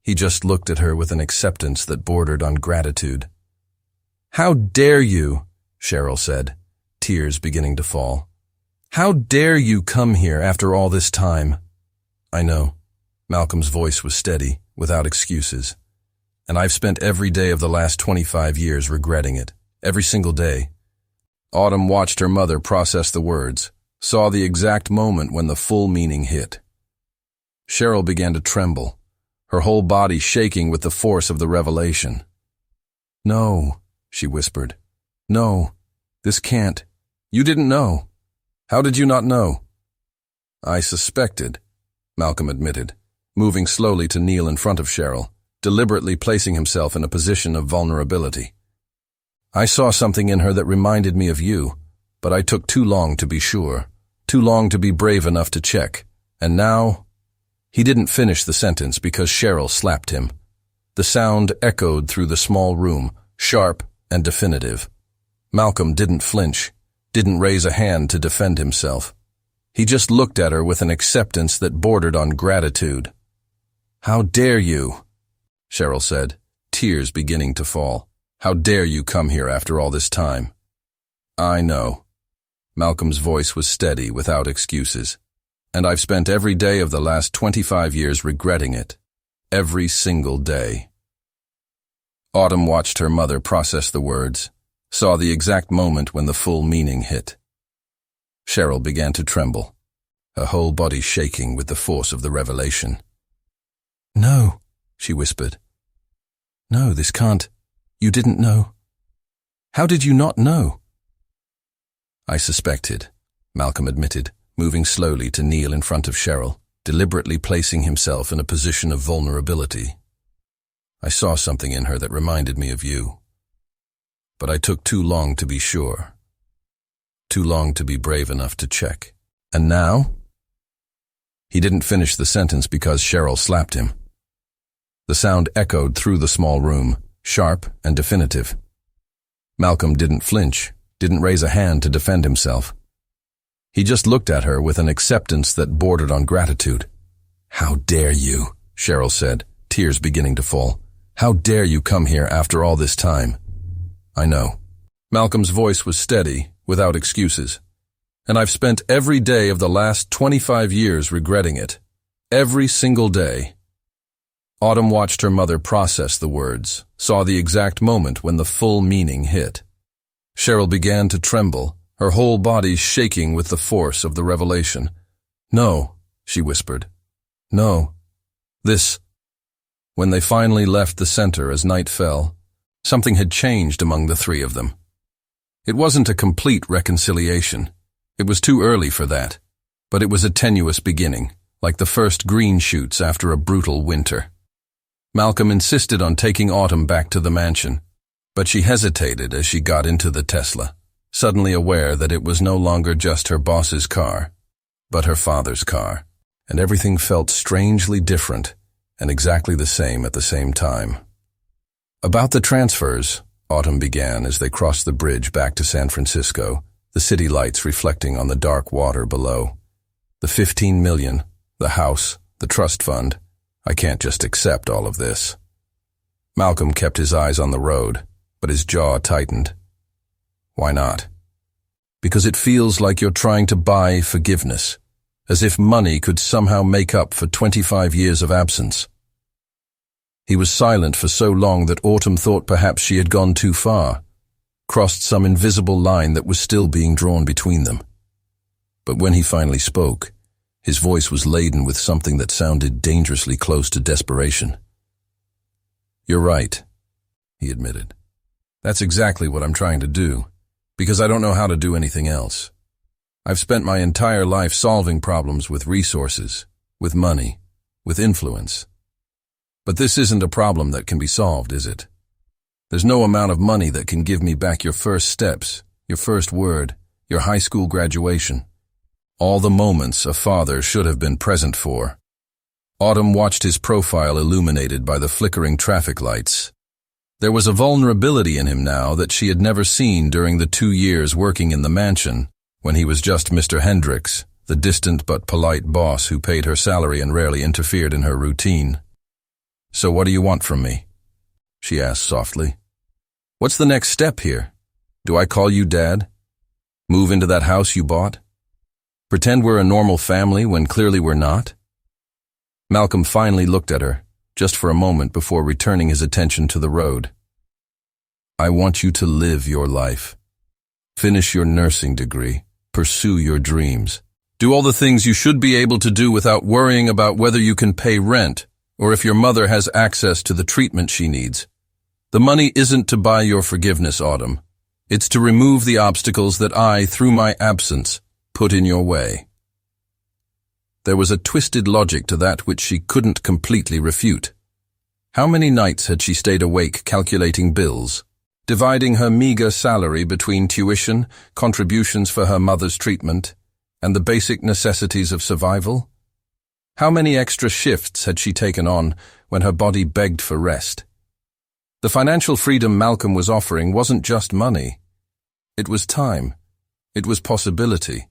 A: He just looked at her with an acceptance that bordered on gratitude. "How dare you?" Cheryl said, tears beginning to fall. "How dare you come here after all this time?" "I know." Malcolm's voice was steady, without excuses. "And I've spent every day of the last 25 years regretting it. Every single day." Autumn watched her mother process the words, saw the exact moment when the full meaning hit. Cheryl began to tremble, her whole body shaking with the force of the revelation. "No," she whispered. "No, this can't. You didn't know. How did you not know?" "I suspected," Malcolm admitted, moving slowly to kneel in front of Cheryl, deliberately placing himself in a position of vulnerability. "I saw something in her that reminded me of you, but I took too long to be sure, too long to be brave enough to check, and now—" He didn't finish the sentence because Cheryl slapped him. The sound echoed through the small room, sharp and definitive. Malcolm didn't flinch, didn't raise a hand to defend himself. He just looked at her with an acceptance that bordered on gratitude. "How dare you?" Cheryl said, tears beginning to fall. "How dare you come here after all this time?" "I know." Malcolm's voice was steady, without excuses. "And I've spent every day of the last 25 years regretting it. Every single day." Autumn watched her mother process the words, saw the exact moment when the full meaning hit. Cheryl began to tremble, her whole body shaking with the force of the revelation. "No," she whispered. "No, this can't. You didn't know. How did you not know?" "I suspected," Malcolm admitted, moving slowly to kneel in front of Cheryl, deliberately placing himself in a position of vulnerability. "I saw something in her that reminded me of you. But I took too long to be sure. Too long to be brave enough to check. And now?" He didn't finish the sentence because Cheryl slapped him. The sound echoed through the small room, sharp and definitive. Malcolm didn't flinch, didn't raise a hand to defend himself. He just looked at her with an acceptance that bordered on gratitude. "How dare you?" Cheryl said, tears beginning to fall. "How dare you come here after all this time?" "I know." Malcolm's voice was steady, without excuses. "And I've spent every day of the last 25 years regretting it. Every single day." Autumn watched her mother process the words, saw the exact moment when the full meaning hit. Cheryl began to tremble, her whole body shaking with the force of the revelation. "No," she whispered. "No. This—" When they finally left the center as night fell, something had changed among the three of them. It wasn't a complete reconciliation. It was too early for that, but it was a tenuous beginning, like the first green shoots after a brutal winter. Malcolm insisted on taking Autumn back to the mansion, but she hesitated as she got into the Tesla, suddenly aware that it was no longer just her boss's car, but her father's car, and everything felt strangely different and exactly the same at the same time. "About the transfers," Autumn began as they crossed the bridge back to San Francisco, the city lights reflecting on the dark water below. "The 15 million, the house, the trust fund. I can't just accept all of this." Malcolm kept his eyes on the road, but his jaw tightened. "Why not?" "Because it feels like you're trying to buy forgiveness, as if money could somehow make up for 25 years of absence." He was silent for so long that Autumn thought perhaps she had gone too far, crossed some invisible line that was still being drawn between them. But when he finally spoke, his voice was laden with something that sounded dangerously close to desperation. "You're right," he admitted. "That's exactly what I'm trying to do, because I don't know how to do anything else. I've spent my entire life solving problems with resources, with money, with influence. But this isn't a problem that can be solved, is it? There's no amount of money that can give me back your first steps, your first word, your high school graduation. All the moments a father should have been present for." Autumn watched his profile illuminated by the flickering traffic lights. There was a vulnerability in him now that she had never seen during the 2 years working in the mansion, when he was just Mr. Hendricks, the distant but polite boss who paid her salary and rarely interfered in her routine. "So what do you want from me?" she asked softly. "What's the next step here? Do I call you Dad? Move into that house you bought? Pretend we're a normal family when clearly we're not?" Malcolm finally looked at her, just for a moment before returning his attention to the road. "I want you to live your life. Finish your nursing degree. Pursue your dreams. Do all the things you should be able to do without worrying about whether you can pay rent or if your mother has access to the treatment she needs. The money isn't to buy your forgiveness, Autumn. It's to remove the obstacles that I, through my absence, put in your way. There was a twisted logic to that which she couldn't completely refute. How many nights had she stayed awake calculating bills, dividing her meager salary between tuition, contributions for her mother's treatment, and the basic necessities of survival? How many extra shifts had she taken on when her body begged for rest? The financial freedom Malcolm was offering wasn't just money. It was time. It was possibility.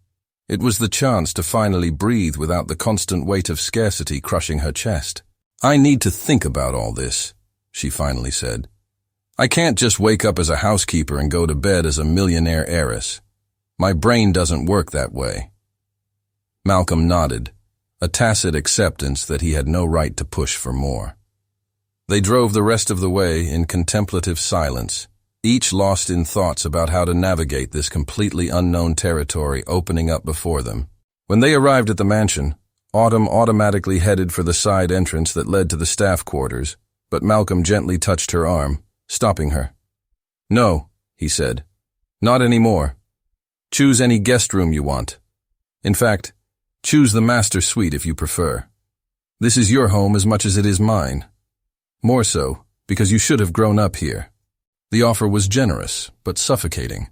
A: It was the chance to finally breathe without the constant weight of scarcity crushing her chest. I need to think about all this, she finally said. I can't just wake up as a housekeeper and go to bed as a millionaire heiress. My brain doesn't work that way. Malcolm nodded, a tacit acceptance that he had no right to push for more. They drove the rest of the way in contemplative silence, each lost in thoughts about how to navigate this completely unknown territory opening up before them. When they arrived at the mansion, Autumn automatically headed for the side entrance that led to the staff quarters, but Malcolm gently touched her arm, stopping her. No, he said. Not anymore. Choose any guest room you want. In fact, choose the master suite if you prefer. This is your home as much as it is mine. More so, because you should have grown up here. The offer was generous, but suffocating.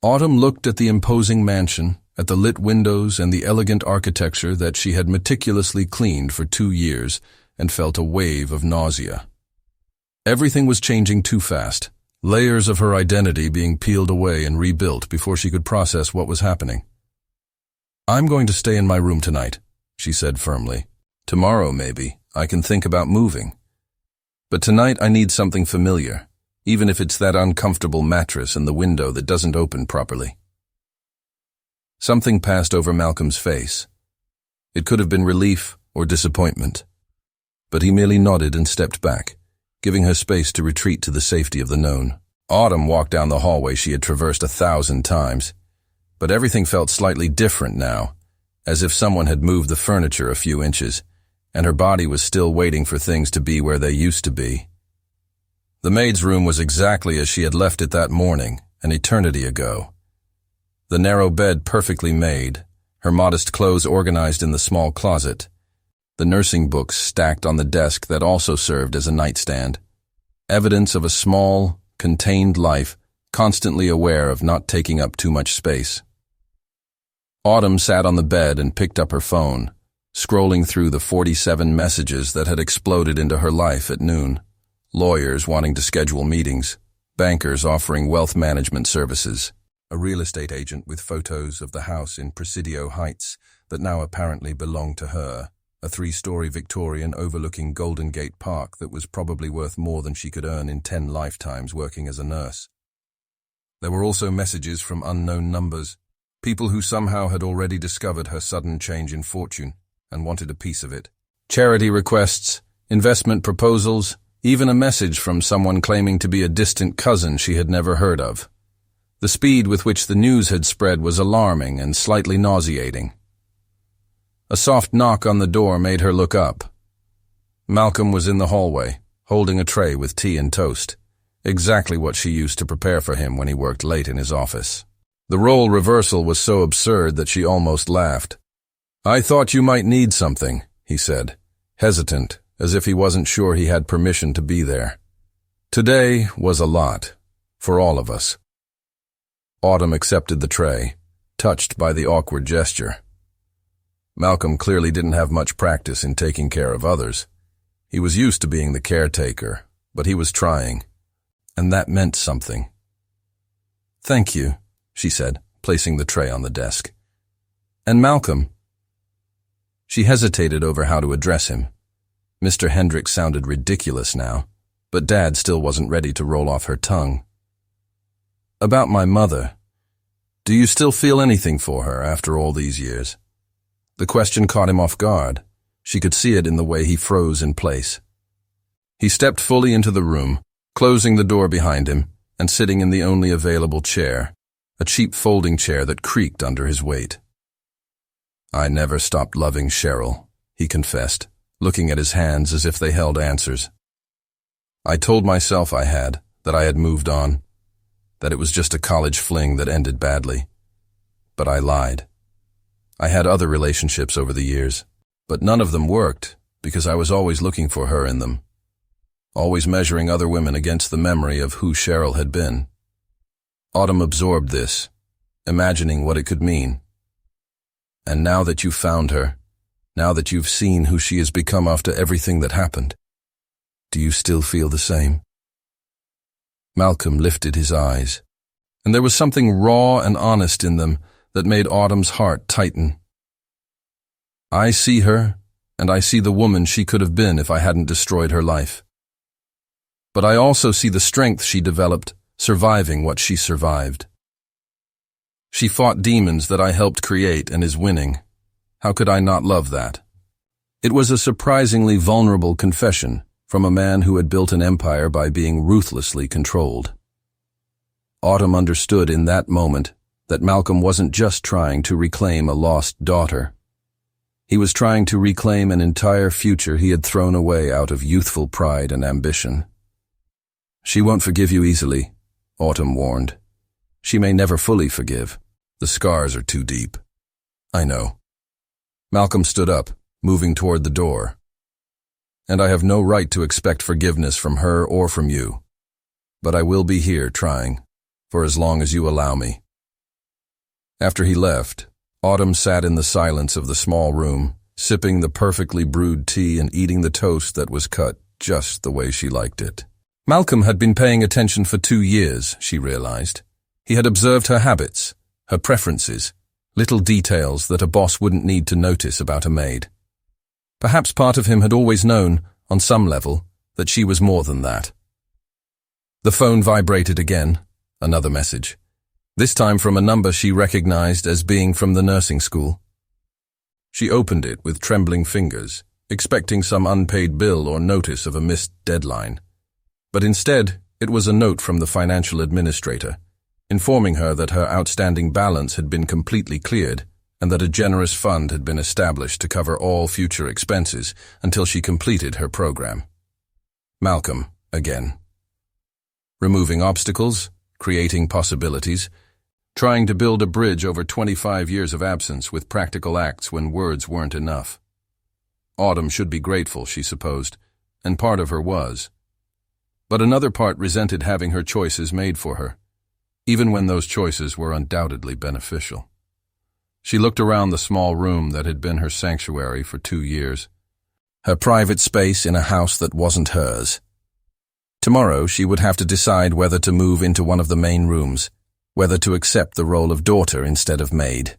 A: Autumn looked at the imposing mansion, at the lit windows and the elegant architecture that she had meticulously cleaned for 2 years, and felt a wave of nausea. Everything was changing too fast, layers of her identity being peeled away and rebuilt before she could process what was happening. I'm going to stay in my room tonight, she said firmly. Tomorrow, maybe, I can think about moving. But tonight I need something familiar, even if it's that uncomfortable mattress and the window that doesn't open properly. Something passed over Malcolm's face. It could have been relief or disappointment, but he merely nodded and stepped back, giving her space to retreat to the safety of the known. Autumn walked down the hallway she had traversed 1,000 times, but everything felt slightly different now, as if someone had moved the furniture a few inches, and her body was still waiting for things to be where they used to be. The maid's room was exactly as she had left it that morning, an eternity ago. The narrow bed perfectly made, her modest clothes organized in the small closet, the nursing books stacked on the desk that also served as a nightstand, evidence of a small, contained life, constantly aware of not taking up too much space. Autumn sat on the bed and picked up her phone, scrolling through the 47 messages that had exploded into her life at noon. Lawyers wanting to schedule meetings, bankers offering wealth management services, a real estate agent with photos of the house in Presidio Heights that now apparently belonged to her, a 3-story Victorian overlooking Golden Gate Park that was probably worth more than she could earn in 10 lifetimes working as a nurse. There were also messages from unknown numbers, people who somehow had already discovered her sudden change in fortune and wanted a piece of it. Charity requests, investment proposals, even a message from someone claiming to be a distant cousin she had never heard of. The speed with which the news had spread was alarming and slightly nauseating. A soft knock on the door made her look up. Malcolm was in the hallway, holding a tray with tea and toast, exactly what she used to prepare for him when he worked late in his office. The role reversal was so absurd that she almost laughed. I thought you might need something, he said, hesitant, as if he wasn't sure he had permission to be there. Today was a lot, for all of us. Autumn accepted the tray, touched by the awkward gesture. Malcolm clearly didn't have much practice in taking care of others. He was used to being the caretaker, but he was trying, and that meant something. Thank you, she said, placing the tray on the desk. And Malcolm? She hesitated over how to address him. Mr. Hendricks sounded ridiculous now, but Dad still wasn't ready to roll off her tongue. About my mother. Do you still feel anything for her after all these years? The question caught him off guard. She could see it in the way he froze in place. He stepped fully into the room, closing the door behind him and sitting in the only available chair, a cheap folding chair that creaked under his weight. "I never stopped loving Cheryl," he confessed, looking at his hands as if they held answers. "I told myself I had, that I had moved on, that it was just a college fling that ended badly. But I lied. I had other relationships over the years, but none of them worked because I was always looking for her in them, always measuring other women against the memory of who Cheryl had been." Autumn absorbed this, imagining what it could mean. "And now that you've found her, now that you've seen who she has become after everything that happened, do you still feel the same?" Malcolm lifted his eyes, and there was something raw and honest in them that made Autumn's heart tighten. "I see her, and I see the woman she could have been if I hadn't destroyed her life. But I also see the strength she developed, surviving what she survived. She fought demons that I helped create and is winning. How could I not love that?" It was a surprisingly vulnerable confession from a man who had built an empire by being ruthlessly controlled. Autumn understood in that moment that Malcolm wasn't just trying to reclaim a lost daughter. He was trying to reclaim an entire future he had thrown away out of youthful pride and ambition. "She won't forgive you easily," Autumn warned. "She may never fully forgive. The scars are too deep." "I know." Malcolm stood up, moving toward the door. "And I have no right to expect forgiveness from her or from you. But I will be here trying, for as long as you allow me." After he left, Autumn sat in the silence of the small room, sipping the perfectly brewed tea and eating the toast that was cut just the way she liked it. Malcolm had been paying attention for 2 years, she realized. He had observed her habits, her preferences, little details that a boss wouldn't need to notice about a maid. Perhaps part of him had always known, on some level, that she was more than that. The phone vibrated again, another message. This time from a number she recognized as being from the nursing school. She opened it with trembling fingers, expecting some unpaid bill or notice of a missed deadline. But instead, it was a note from the financial administrator, informing her that her outstanding balance had been completely cleared and that a generous fund had been established to cover all future expenses until she completed her program. Malcolm, again. Removing obstacles, creating possibilities, trying to build a bridge over 25 years of absence with practical acts when words weren't enough. Autumn should be grateful, she supposed, and part of her was. But another part resented having her choices made for her, even when those choices were undoubtedly beneficial. She looked around the small room that had been her sanctuary for 2 years, her private space in a house that wasn't hers. Tomorrow she would have to decide whether to move into one of the main rooms, whether to accept the role of daughter instead of maid.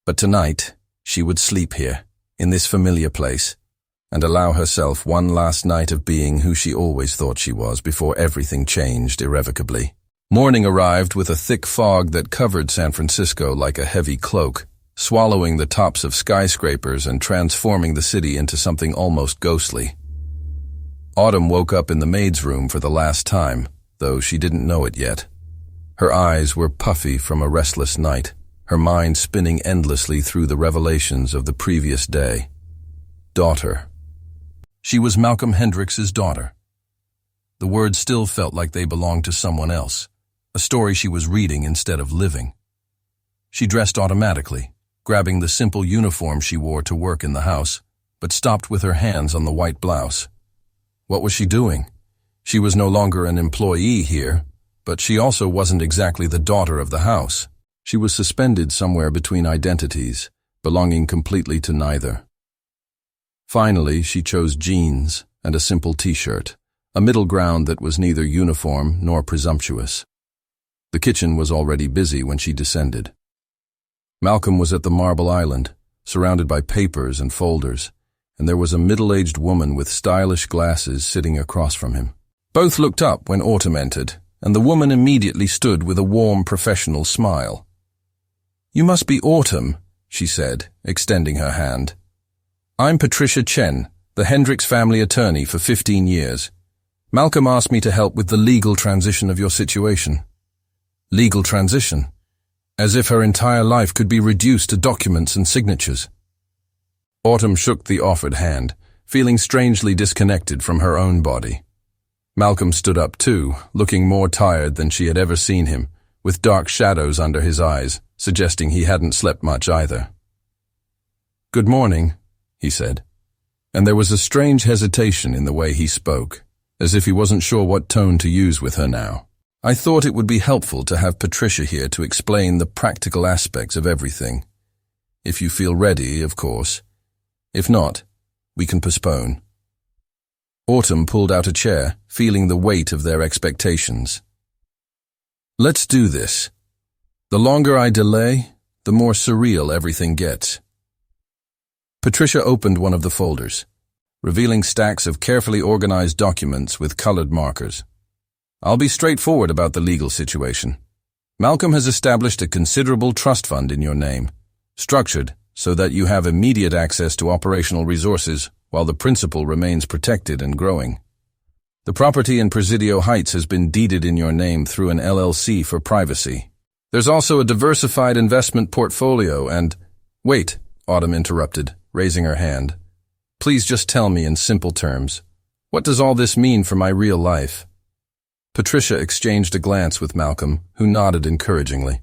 A: But tonight, she would sleep here, in this familiar place, and allow herself one last night of being who she always thought she was before everything changed irrevocably. Morning arrived with a thick fog that covered San Francisco like a heavy cloak, swallowing the tops of skyscrapers and transforming the city into something almost ghostly. Autumn woke up in the maid's room for the last time, though she didn't know it yet. Her eyes were puffy from a restless night, her mind spinning endlessly through the revelations of the previous day. Daughter. She was Malcolm Hendricks's daughter. The words still felt like they belonged to someone else, a story she was reading instead of living. She dressed automatically, grabbing the simple uniform she wore to work in the house, but stopped with her hands on the white blouse. What was she doing? She was no longer an employee here, but she also wasn't exactly the daughter of the house. She was suspended somewhere between identities, belonging completely to neither. Finally, she chose jeans and a simple t-shirt, a middle ground that was neither uniform nor presumptuous. The kitchen was already busy when she descended. Malcolm was at the Marble Island, surrounded by papers and folders, and there was a middle-aged woman with stylish glasses sitting across from him. Both looked up when Autumn entered, and the woman immediately stood with a warm, professional smile. "You must be Autumn," she said, extending her hand. "I'm Patricia Chen, the Hendricks family attorney for 15 years. Malcolm asked me to help with the legal transition of your situation." "Legal transition?" as if her entire life could be reduced to documents and signatures. Autumn shook the offered hand, feeling strangely disconnected from her own body. Malcolm stood up too, looking more tired than she had ever seen him, with dark shadows under his eyes, suggesting he hadn't slept much either. "Good morning," he said, and there was a strange hesitation in the way he spoke, as if he wasn't sure what tone to use with her now. "I thought it would be helpful to have Patricia here to explain the practical aspects of everything. If you feel ready, of course. If not, we can postpone." Autumn pulled out a chair, feeling the weight of their expectations. "Let's do this. The longer I delay, the more surreal everything gets." Patricia opened one of the folders, revealing stacks of carefully organized documents with colored markers. "I'll be straightforward about the legal situation. Malcolm has established a considerable trust fund in your name, structured so that you have immediate access to operational resources while the principal remains protected and growing. The property in Presidio Heights has been deeded in your name through an LLC for privacy. There's also a diversified investment portfolio and—" "Wait," Autumn interrupted, raising her hand. "Please just tell me in simple terms. What does all this mean for my real life?" Patricia exchanged a glance with Malcolm, who nodded encouragingly.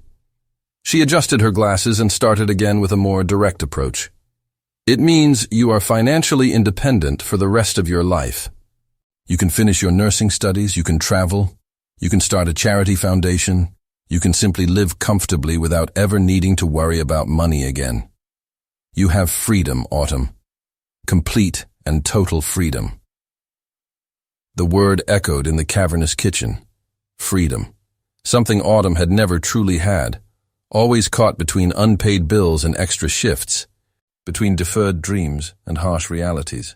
A: She adjusted her glasses and started again with a more direct approach. "It means you are financially independent for the rest of your life. You can finish your nursing studies, you can travel, you can start a charity foundation, you can simply live comfortably without ever needing to worry about money again. You have freedom, Autumn. Complete and total freedom." The word echoed in the cavernous kitchen. Freedom. Something Autumn had never truly had, always caught between unpaid bills and extra shifts, between deferred dreams and harsh realities.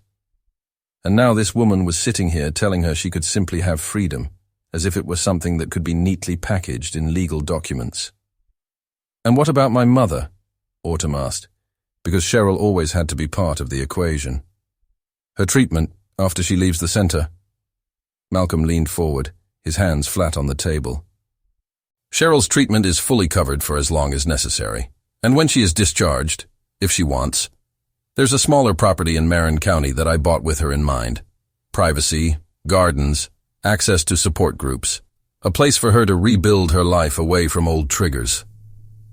A: And now this woman was sitting here telling her she could simply have freedom, as if it were something that could be neatly packaged in legal documents. "And what about my mother?" Autumn asked, because Cheryl always had to be part of the equation. "Her treatment, after she leaves the center." Malcolm leaned forward, his hands flat on the table. "Cheryl's treatment is fully covered for as long as necessary, and when she is discharged, if she wants, there's a smaller property in Marin County that I bought with her in mind. Privacy, gardens, access to support groups, a place for her to rebuild her life away from old triggers."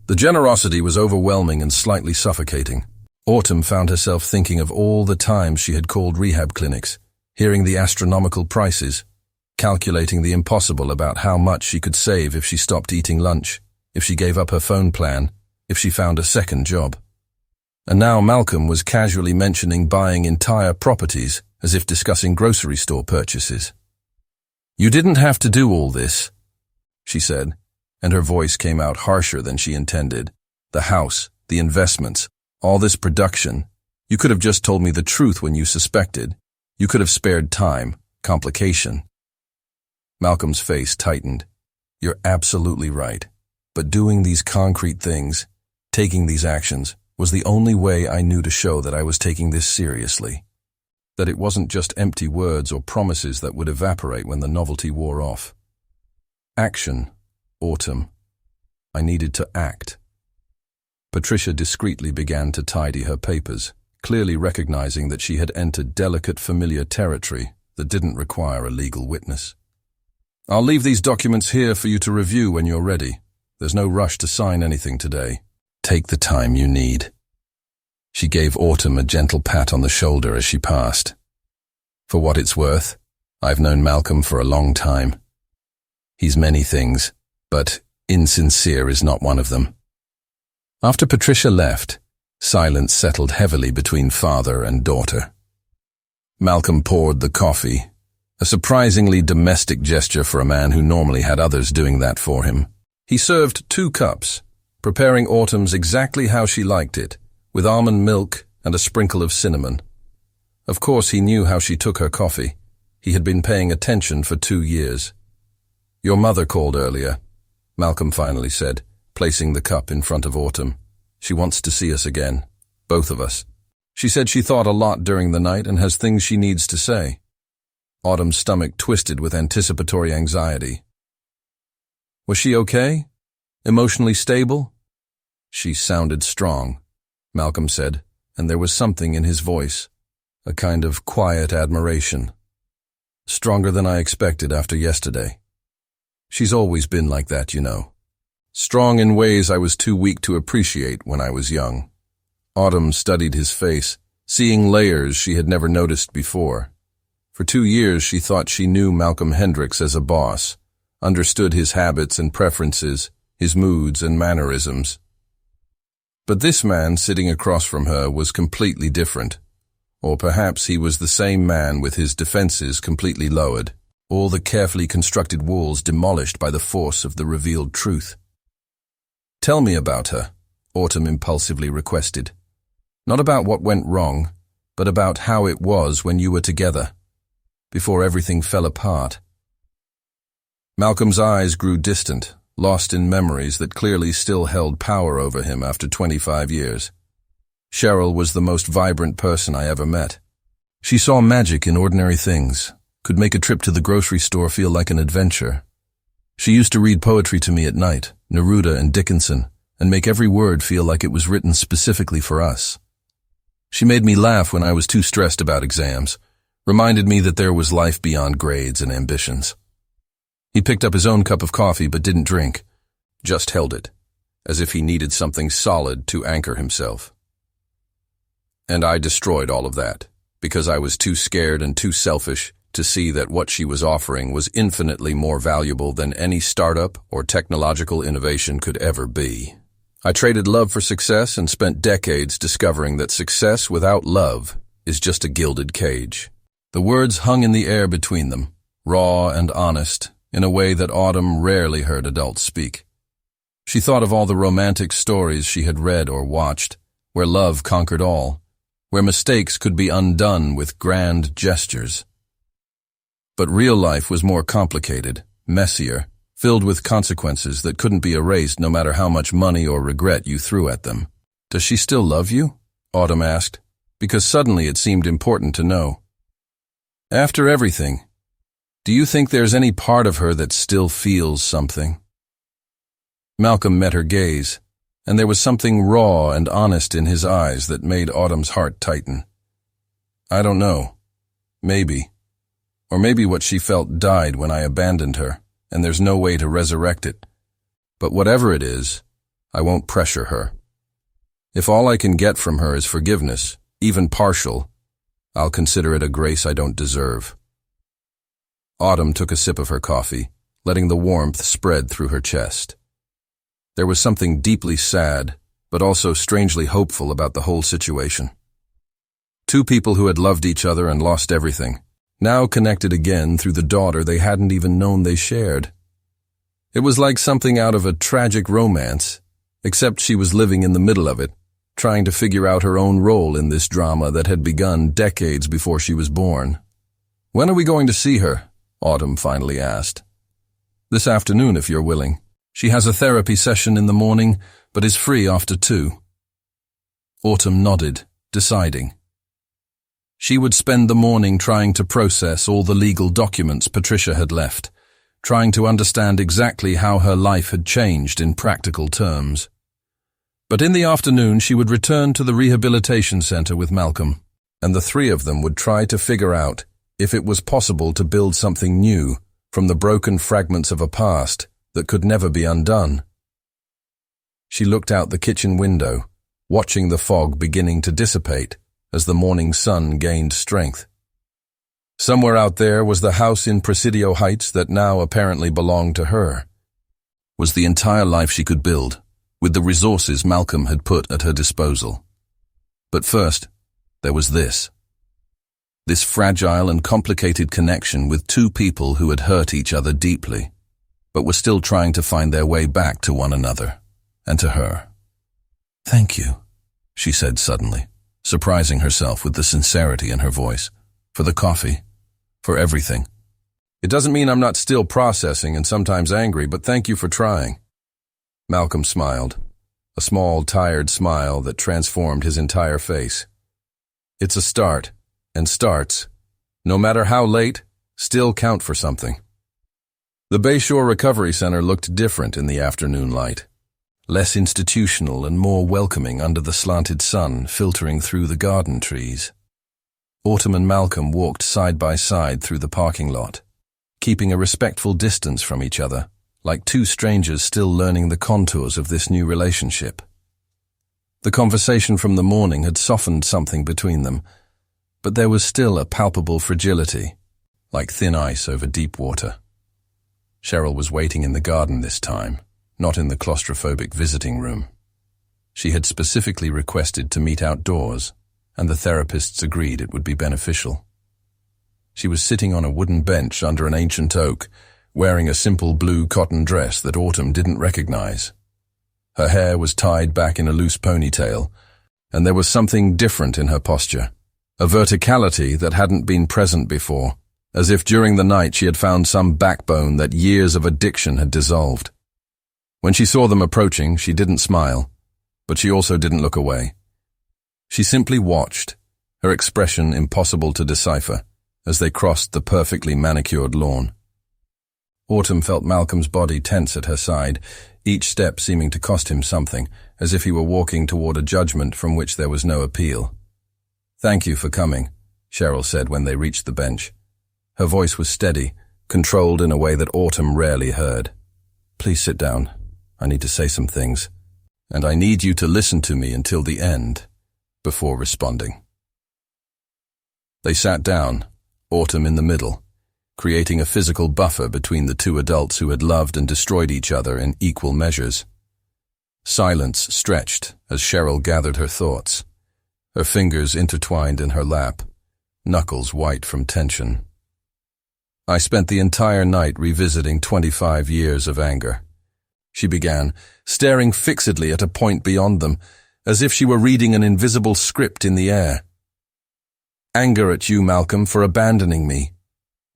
A: The generosity was overwhelming and slightly suffocating. Autumn found herself thinking of all the times she had called rehab clinics, hearing the astronomical prices, calculating the impossible about how much she could save if she stopped eating lunch, if she gave up her phone plan, if she found a second job. And now Malcolm was casually mentioning buying entire properties as if discussing grocery store purchases. "You didn't have to do all this," she said, and her voice came out harsher than she intended. "The house, the investments, all this production. You could have just told me the truth when you suspected. You could have spared time, complication." Malcolm's face tightened. "You're absolutely right. But doing these concrete things, taking these actions, was the only way I knew to show that I was taking this seriously. That it wasn't just empty words or promises that would evaporate when the novelty wore off. Action, Autumn. I needed to act." Patricia discreetly began to tidy her papers, clearly recognizing that she had entered delicate familiar territory that didn't require a legal witness. "I'll leave these documents here for you to review when you're ready. There's no rush to sign anything today. Take the time you need." She gave Autumn a gentle pat on the shoulder as she passed. "For what it's worth, I've known Malcolm for a long time. He's many things, but insincere is not one of them." After Patricia left, silence settled heavily between father and daughter. Malcolm poured the coffee, a surprisingly domestic gesture for a man who normally had others doing that for him. He served 2 cups, preparing Autumn's exactly how she liked it, with almond milk and a sprinkle of cinnamon. Of course he knew how she took her coffee. He had been paying attention for 2 years. "Your mother called earlier," Malcolm finally said, placing the cup in front of Autumn. "She wants to see us again, both of us. She said she thought a lot during the night and has things she needs to say." Autumn's stomach twisted with anticipatory anxiety. "Was she okay? Emotionally stable?" She sounded strong, Malcolm said, and there was something in his voice, a kind of quiet admiration. Stronger than I expected after yesterday. She's always been like that, you know. Strong in ways I was too weak to appreciate when I was young. Autumn studied his face, seeing layers she had never noticed before. For 2 years she thought she knew Malcolm Hendricks as a boss, understood his habits and preferences, his moods and mannerisms. But this man sitting across from her was completely different. Or perhaps he was the same man with his defenses completely lowered, all the carefully constructed walls demolished by the force of the revealed truth. "Tell me about her," Autumn impulsively requested. "Not about what went wrong, but about how it was when you were together, before everything fell apart." Malcolm's eyes grew distant, lost in memories that clearly still held power over him after 25 years. Cheryl was the most vibrant person I ever met. She saw magic in ordinary things, could make a trip to the grocery store feel like an adventure. She used to read poetry to me at night, Neruda and Dickinson, and make every word feel like it was written specifically for us. She made me laugh when I was too stressed about exams, reminded me that there was life beyond grades and ambitions. He picked up his own cup of coffee but didn't drink, just held it, as if he needed something solid to anchor himself. And I destroyed all of that, because I was too scared and too selfish to see that what she was offering was infinitely more valuable than any startup or technological innovation could ever be. I traded love for success and spent decades discovering that success without love is just a gilded cage. The words hung in the air between them, raw and honest, in a way that Autumn rarely heard adults speak. She thought of all the romantic stories she had read or watched, where love conquered all, where mistakes could be undone with grand gestures. But real life was more complicated, messier, filled with consequences that couldn't be erased no matter how much money or regret you threw at them. "Does she still love you?" Autumn asked, because suddenly it seemed important to know. "After everything, do you think there's any part of her that still feels something?" Malcolm met her gaze, and there was something raw and honest in his eyes that made Autumn's heart tighten. "I don't know. Maybe. Or maybe what she felt died when I abandoned her, and there's no way to resurrect it. But whatever it is, I won't pressure her. If all I can get from her is forgiveness, even partial, I'll consider it a grace I don't deserve." Autumn took a sip of her coffee, letting the warmth spread through her chest. There was something deeply sad, but also strangely hopeful about the whole situation. Two people who had loved each other and lost everything, now connected again through the daughter they hadn't even known they shared. It was like something out of a tragic romance, except she was living in the middle of it, trying to figure out her own role in this drama that had begun decades before she was born. "When are we going to see her?" Autumn finally asked. "This afternoon, if you're willing. She has a therapy session in the morning, but is free after 2. Autumn nodded, deciding. She would spend the morning trying to process all the legal documents Patricia had left, trying to understand exactly how her life had changed in practical terms. But in the afternoon she would return to the rehabilitation center with Malcolm, and the three of them would try to figure out if it was possible to build something new from the broken fragments of a past that could never be undone. She looked out the kitchen window, watching the fog beginning to dissipate as the morning sun gained strength. Somewhere out there was the house in Presidio Heights that now apparently belonged to her. Was the entire life she could build, with the resources Malcolm had put at her disposal. But first, there was this fragile and complicated connection with two people who had hurt each other deeply, but were still trying to find their way back to one another, and to her. "Thank you," she said suddenly, surprising herself with the sincerity in her voice, "for the coffee, for everything. It doesn't mean I'm not still processing and sometimes angry, but thank you for trying." Malcolm smiled, a small, tired smile that transformed his entire face. It's a start, and starts, no matter how late, still count for something. The Bayshore Recovery Center looked different in the afternoon light. less institutional and more welcoming under the slanted sun filtering through the garden trees. Autumn and Malcolm walked side by side through the parking lot, keeping a respectful distance from each other, like two strangers still learning the contours of this new relationship. The conversation from the morning had softened something between them, but there was still a palpable fragility, like thin ice over deep water. Cheryl was waiting in the garden this time, not in the claustrophobic visiting room. She had specifically requested to meet outdoors, and the therapists agreed it would be beneficial. She was sitting on a wooden bench under an ancient oak, wearing a simple blue cotton dress that Autumn didn't recognize. Her hair was tied back in a loose ponytail, and there was something different in her posture, a verticality that hadn't been present before, as if during the night she had found some backbone that years of addiction had dissolved. When she saw them approaching, she didn't smile, but she also didn't look away. She simply watched, her expression impossible to decipher, as they crossed the perfectly manicured lawn. Autumn felt Malcolm's body tense at her side, each step seeming to cost him something, as if he were walking toward a judgment from which there was no appeal. "Thank you for coming," Cheryl said when they reached the bench. Her voice was steady, controlled in a way that Autumn rarely heard. "Please sit down. I need to say some things, and I need you to listen to me until the end, before responding." They sat down, Autumn in the middle, creating a physical buffer between the two adults who had loved and destroyed each other in equal measures. Silence stretched as Cheryl gathered her thoughts, her fingers intertwined in her lap, knuckles white from tension. "I spent the entire night revisiting 25 years of anger," she began, staring fixedly at a point beyond them, as if she were reading an invisible script in the air. "Anger at you, Malcolm, for abandoning me.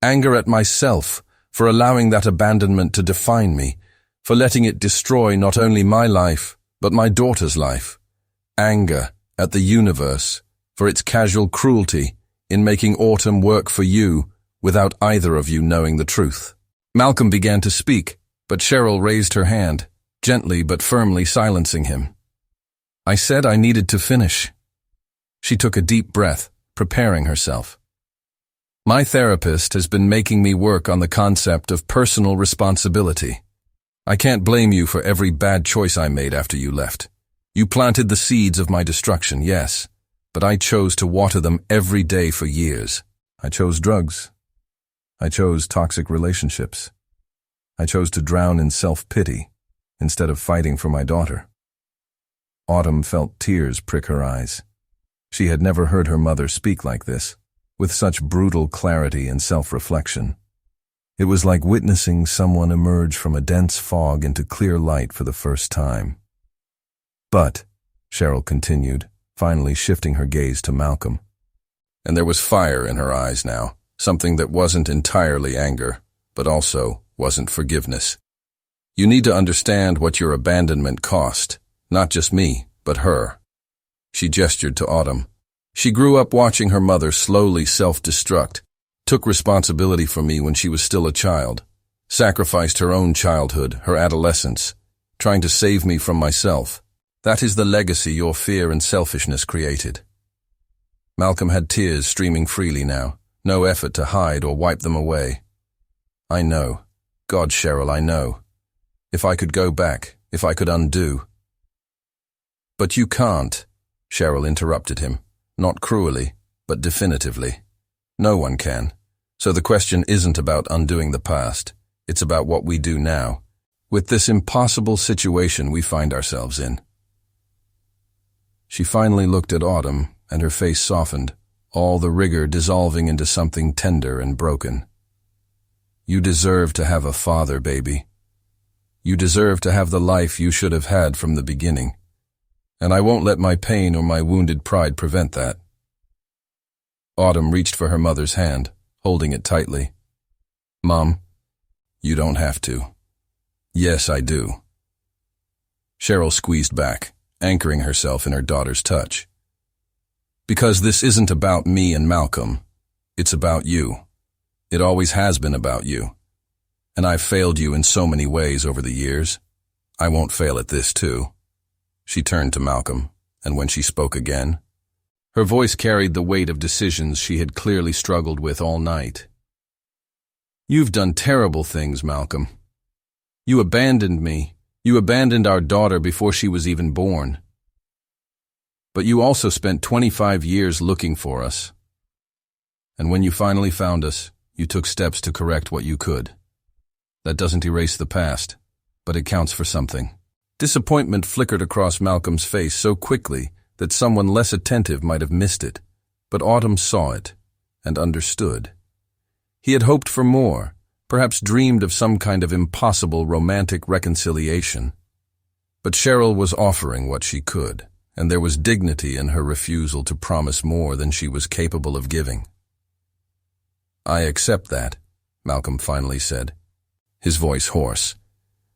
A: Anger at myself for allowing that abandonment to define me, for letting it destroy not only my life, but my daughter's life. Anger at the universe for its casual cruelty in making Autumn work for you without either of you knowing the truth." Malcolm began to speak, but Cheryl raised her hand, gently but firmly silencing him. "I said I needed to finish." She took a deep breath, preparing herself. "My therapist has been making me work on the concept of personal responsibility. I can't blame you for every bad choice I made after you left. You planted the seeds of my destruction, yes, but I chose to water them every day for years. I chose drugs. I chose toxic relationships. I chose to drown in self-pity instead of fighting for my daughter." Autumn felt tears prick her eyes. She had never heard her mother speak like this, with such brutal clarity and self-reflection. It was like witnessing someone emerge from a dense fog into clear light for the first time. "But," Cheryl continued, finally shifting her gaze to Malcolm. And there was fire in her eyes now, something that wasn't entirely anger, but also wasn't forgiveness. "You need to understand what your abandonment cost, not just me, but her." She gestured to Autumn. "She grew up watching her mother slowly self-destruct, took responsibility for me when she was still a child, sacrificed her own childhood, her adolescence, trying to save me from myself. That is the legacy your fear and selfishness created." Malcolm had tears streaming freely now, no effort to hide or wipe them away. "I know. God, Cheryl, I know. If I could go back, if I could undo." "But you can't," Cheryl interrupted him, not cruelly, but definitively. "No one can. So the question isn't about undoing the past. It's about what we do now, with this impossible situation we find ourselves in." She finally looked at Autumn, and her face softened, all the rigor dissolving into something tender and broken. "You deserve to have a father, baby. You deserve to have the life you should have had from the beginning. And I won't let my pain or my wounded pride prevent that." Autumn reached for her mother's hand, holding it tightly. "Mom, you don't have to." "Yes, I do." Cheryl squeezed back, anchoring herself in her daughter's touch. "Because this isn't about me and Malcolm. It's about you. It always has been about you. And I've failed you in so many ways over the years. I won't fail at this, too. She turned to Malcolm, and when she spoke again, her voice carried the weight of decisions she had clearly struggled with all night. You've done terrible things, Malcolm. You abandoned me. You abandoned our daughter before she was even born. But you also spent 25 years looking for us. And when you finally found us, you took steps to correct what you could. That doesn't erase the past, but it counts for something. Disappointment flickered across Malcolm's face so quickly that someone less attentive might have missed it, but Autumn saw it and understood. He had hoped for more, perhaps dreamed of some kind of impossible romantic reconciliation. But Cheryl was offering what she could, and there was dignity in her refusal to promise more than she was capable of giving. I accept that, Malcolm finally said, his voice hoarse.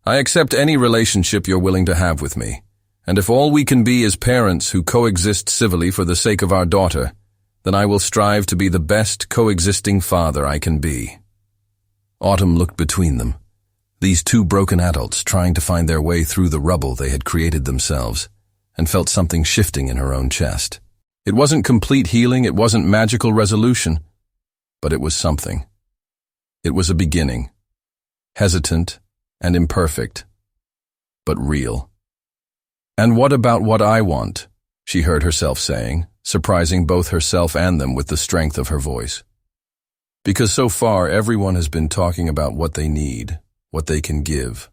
A: I accept any relationship you're willing to have with me, and if all we can be is parents who coexist civilly for the sake of our daughter, then I will strive to be the best coexisting father I can be. Autumn looked between them, these two broken adults trying to find their way through the rubble they had created themselves, and felt something shifting in her own chest. It wasn't complete healing, it wasn't magical resolution, but it was something. It was a beginning, hesitant and imperfect, but real. And what about what I want? She heard herself saying, surprising both herself and them with the strength of her voice. Because so far everyone has been talking about what they need, what they can give,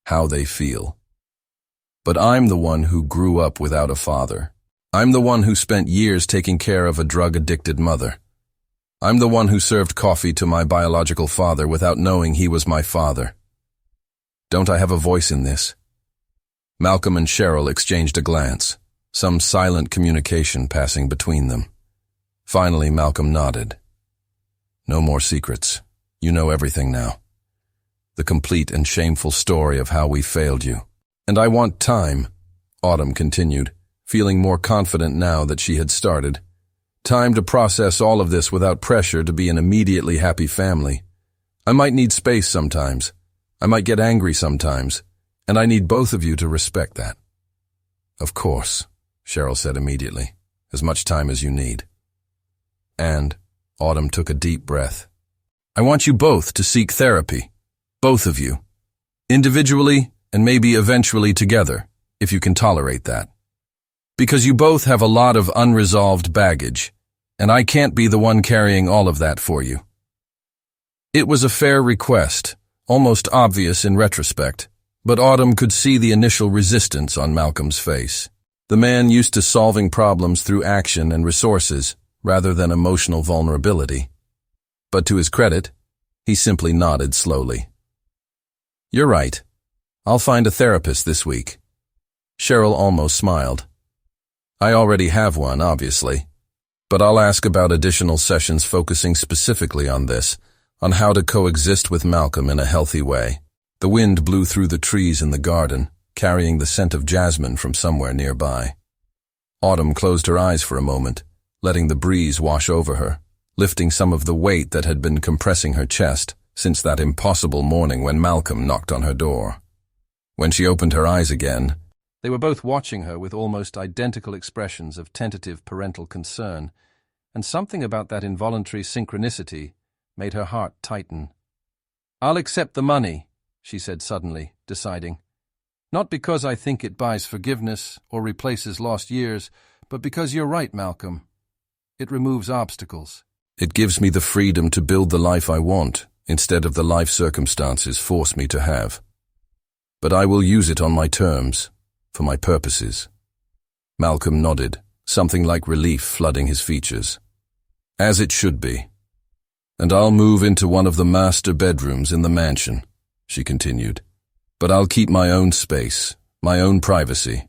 A: how they feel. But I'm the one who grew up without a father. I'm the one who spent years taking care of a drug-addicted mother. I'm the one who served coffee to my biological father without knowing he was my father. Don't I have a voice in this? Malcolm and Cheryl exchanged a glance, some silent communication passing between them. Finally, Malcolm nodded. No more secrets. You know everything now. The complete and shameful story of how we failed you. And I want time, Autumn continued, feeling more confident now that she had started. Time to process all of this without pressure to be an immediately happy family. I might need space sometimes. I might get angry sometimes. And I need both of you to respect that. Of course, Cheryl said immediately. As much time as you need. And Autumn took a deep breath. I want you both to seek therapy. Both of you. Individually and maybe eventually together, if you can tolerate that. Because you both have a lot of unresolved baggage, and I can't be the one carrying all of that for you. It was a fair request, almost obvious in retrospect, but Autumn could see the initial resistance on Malcolm's face. The man used to solving problems through action and resources, rather than emotional vulnerability. But to his credit, he simply nodded slowly. You're right. I'll find a therapist this week. Cheryl almost smiled. I already have one, obviously, but I'll ask about additional sessions focusing specifically on this, on how to coexist with Malcolm in a healthy way. The wind blew through the trees in the garden, carrying the scent of jasmine from somewhere nearby. Autumn closed her eyes for a moment, letting the breeze wash over her, lifting some of the weight that had been compressing her chest since that impossible morning when Malcolm knocked on her door. When she opened her eyes again, they were both watching her with almost identical expressions of tentative parental concern, and something about that involuntary synchronicity made her heart tighten. I'll accept the money, she said suddenly, deciding. Not because I think it buys forgiveness or replaces lost years, but because you're right, Malcolm. It removes obstacles. It gives me the freedom to build the life I want, instead of the life circumstances force me to have. But I will use it on my terms, for my purposes. Malcolm nodded, something like relief flooding his features. As it should be. And I'll move into one of the master bedrooms in the mansion, she continued. But I'll keep my own space, my own privacy.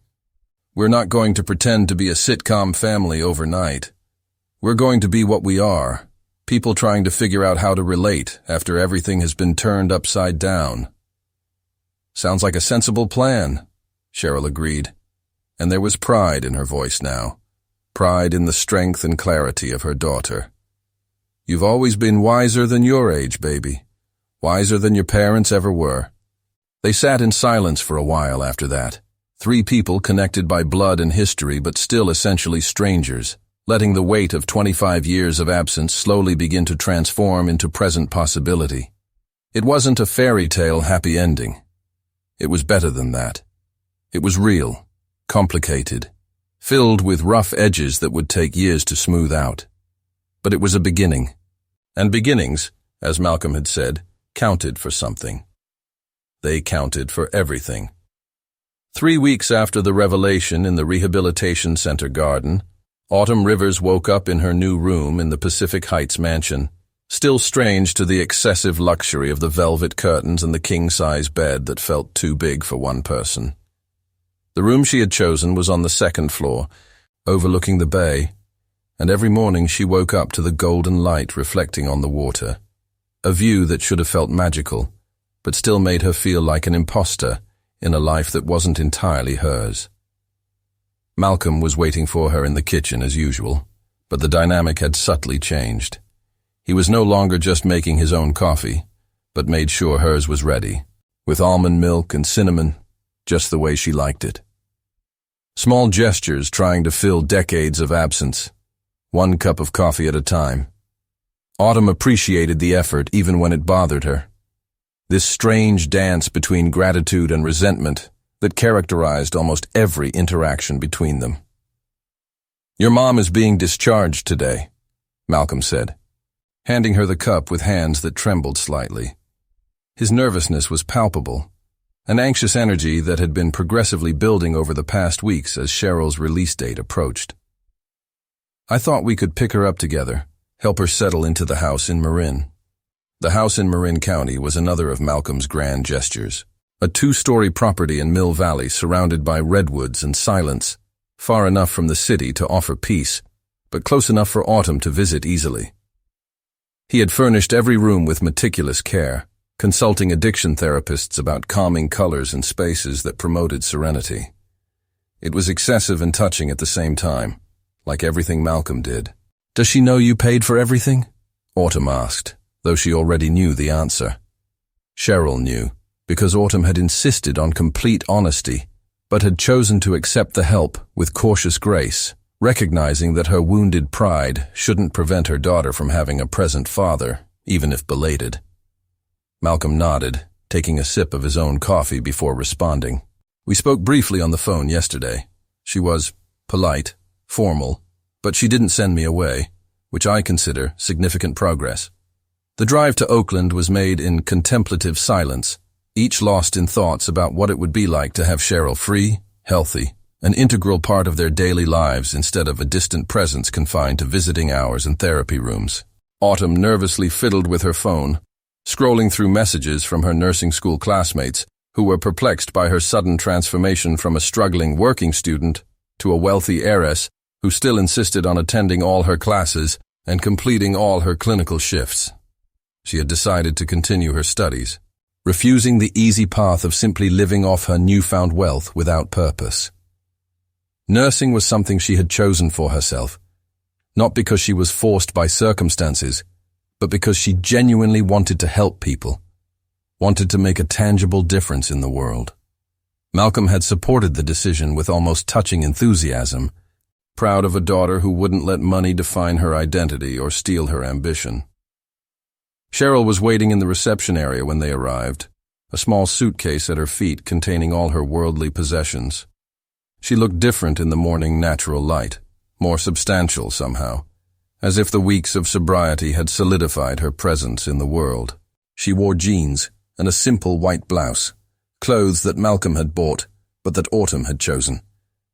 A: We're not going to pretend to be a sitcom family overnight. We're going to be what we are, people trying to figure out how to relate after everything has been turned upside down. Sounds like a sensible plan, Cheryl agreed, and there was pride in her voice now, pride in the strength and clarity of her daughter. You've always been wiser than your age, baby, wiser than your parents ever were. They sat in silence for a while after that, three people connected by blood and history but still essentially strangers, letting the weight of 25 years of absence slowly begin to transform into present possibility. It wasn't a fairy tale happy ending. It was better than that. It was real, complicated, filled with rough edges that would take years to smooth out. But it was a beginning. And beginnings, as Malcolm had said, counted for something. They counted for everything. 3 weeks after the revelation in the rehabilitation center garden, Autumn Rivers woke up in her new room in the Pacific Heights mansion, still strange to the excessive luxury of the velvet curtains and the king-size bed that felt too big for one person. The room she had chosen was on the second floor, overlooking the bay, and every morning she woke up to the golden light reflecting on the water, a view that should have felt magical, but still made her feel like an imposter in a life that wasn't entirely hers. Malcolm was waiting for her in the kitchen as usual, but the dynamic had subtly changed. He was no longer just making his own coffee, but made sure hers was ready, with almond milk and cinnamon, just the way she liked it. Small gestures trying to fill decades of absence, one cup of coffee at a time. Autumn appreciated the effort even when it bothered her. This strange dance between gratitude and resentment that characterized almost every interaction between them. "Your mom is being discharged today," Malcolm said, handing her the cup with hands that trembled slightly. His nervousness was palpable, an anxious energy that had been progressively building over the past weeks as Cheryl's release date approached. "I thought we could pick her up together, help her settle into the house in Marin." The house in Marin County was another of Malcolm's grand gestures, a 2-story property in Mill Valley surrounded by redwoods and silence, far enough from the city to offer peace, but close enough for Autumn to visit easily. He had furnished every room with meticulous care, consulting addiction therapists about calming colors and spaces that promoted serenity. It was excessive and touching at the same time, like everything Malcolm did. "Does she know you paid for everything?" Autumn asked, though she already knew the answer. Cheryl knew, because Autumn had insisted on complete honesty, but had chosen to accept the help with cautious grace, recognizing that her wounded pride shouldn't prevent her daughter from having a present father, even if belated. Malcolm nodded, taking a sip of his own coffee before responding. "We spoke briefly on the phone yesterday. She was polite, formal, but she didn't send me away, which I consider significant progress. The drive to Oakland was made in contemplative silence, each lost in thoughts about what it would be like to have Cheryl free, healthy, an integral part of their daily lives instead of a distant presence confined to visiting hours and therapy rooms." Autumn nervously fiddled with her phone, scrolling through messages from her nursing school classmates who were perplexed by her sudden transformation from a struggling working student to a wealthy heiress who still insisted on attending all her classes and completing all her clinical shifts. She had decided to continue her studies, refusing the easy path of simply living off her newfound wealth without purpose. Nursing was something she had chosen for herself, not because she was forced by circumstances, but because she genuinely wanted to help people, wanted to make a tangible difference in the world. Malcolm had supported the decision with almost touching enthusiasm, proud of a daughter who wouldn't let money define her identity or steal her ambition. Cheryl was waiting in the reception area when they arrived, a small suitcase at her feet containing all her worldly possessions. She looked different in the morning natural light, more substantial somehow, as if the weeks of sobriety had solidified her presence in the world. She wore jeans and a simple white blouse, clothes that Malcolm had bought, but that Autumn had chosen,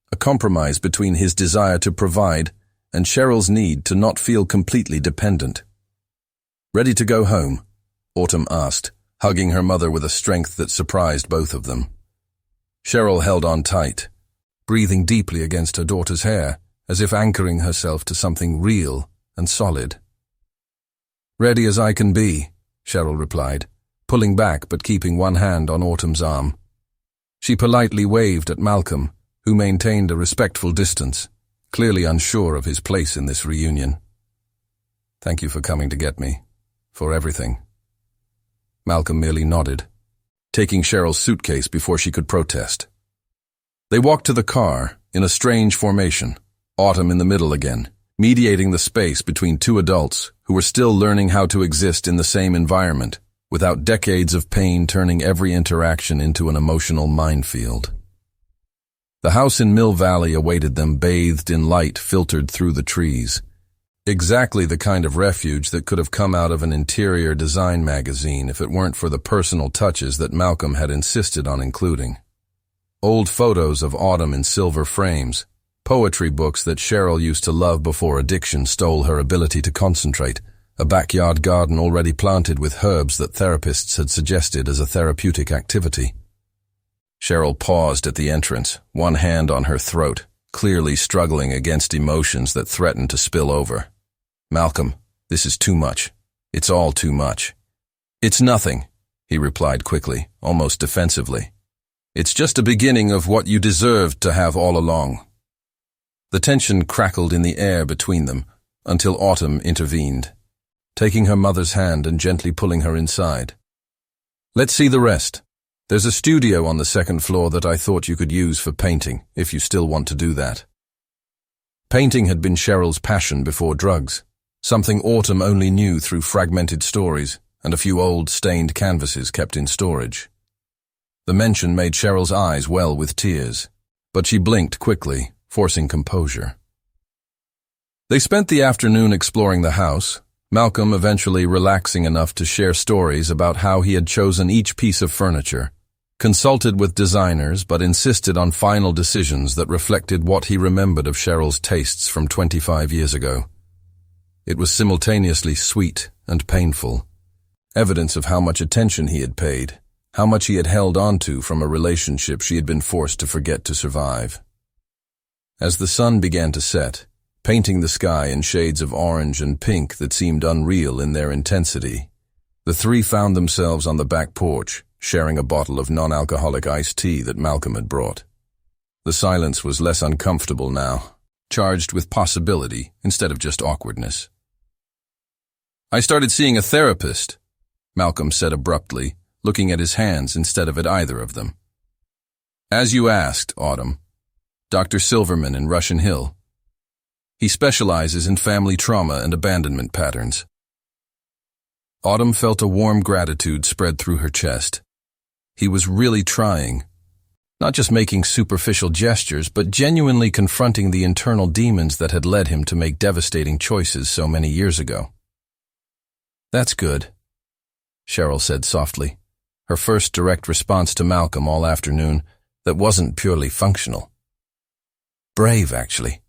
A: a compromise between his desire to provide and Cheryl's need to not feel completely dependent. "Ready to go home?" Autumn asked, hugging her mother with a strength that surprised both of them. Cheryl held on tight, breathing deeply against her daughter's hair, as if anchoring herself to something real and solid. "Ready as I can be," Cheryl replied, pulling back but keeping one hand on Autumn's arm. She politely waved at Malcolm, who maintained a respectful distance, clearly unsure of his place in this reunion. "Thank you for coming to get me. For everything." Malcolm merely nodded. taking Cheryl's suitcase before she could protest. They walked to the car, in a strange formation, Autumn in the middle again, mediating the space between two adults who were still learning how to exist in the same environment, without decades of pain turning every interaction into an emotional minefield. The house in Mill Valley awaited them, bathed in light filtered through the trees. Exactly the kind of refuge that could have come out of an interior design magazine if it weren't for the personal touches that Malcolm had insisted on including. Old photos of Autumn in silver frames, poetry books that Cheryl used to love before addiction stole her ability to concentrate, a backyard garden already planted with herbs that therapists had suggested as a therapeutic activity. Cheryl paused at the entrance, one hand on her throat, clearly struggling against emotions that threatened to spill over. "Malcolm, this is too much. It's all too much." "It's nothing," he replied quickly, almost defensively. "It's just a beginning of what you deserved to have all along." The tension crackled in the air between them until Autumn intervened, taking her mother's hand and gently pulling her inside. "Let's see the rest. There's a studio on the second floor that I thought you could use for painting, if you still want to do that." Painting had been Cheryl's passion before drugs, something Autumn only knew through fragmented stories and a few old, stained canvases kept in storage. The mention made Cheryl's eyes well with tears, but she blinked quickly, forcing composure. They spent the afternoon exploring the house, Malcolm eventually relaxing enough to share stories about how he had chosen each piece of furniture, consulted with designers but insisted on final decisions that reflected what he remembered of Cheryl's tastes from 25 years ago. It was simultaneously sweet and painful, evidence of how much attention he had paid, how much he had held on to from a relationship she had been forced to forget to survive. As the sun began to set, painting the sky in shades of orange and pink that seemed unreal in their intensity, the three found themselves on the back porch, sharing a bottle of non-alcoholic iced tea that Malcolm had brought. The silence was less uncomfortable now, charged with possibility instead of just awkwardness. "I started seeing a therapist," Malcolm said abruptly, looking at his hands instead of at either of them. "As you asked, Autumn. Dr. Silverman in Russian Hill. He specializes in family trauma and abandonment patterns." Autumn felt a warm gratitude spread through her chest. He was really trying, not just making superficial gestures, but genuinely confronting the internal demons that had led him to make devastating choices so many years ago. "That's good," Cheryl said softly, her first direct response to Malcolm all afternoon that wasn't purely functional. Brave, actually.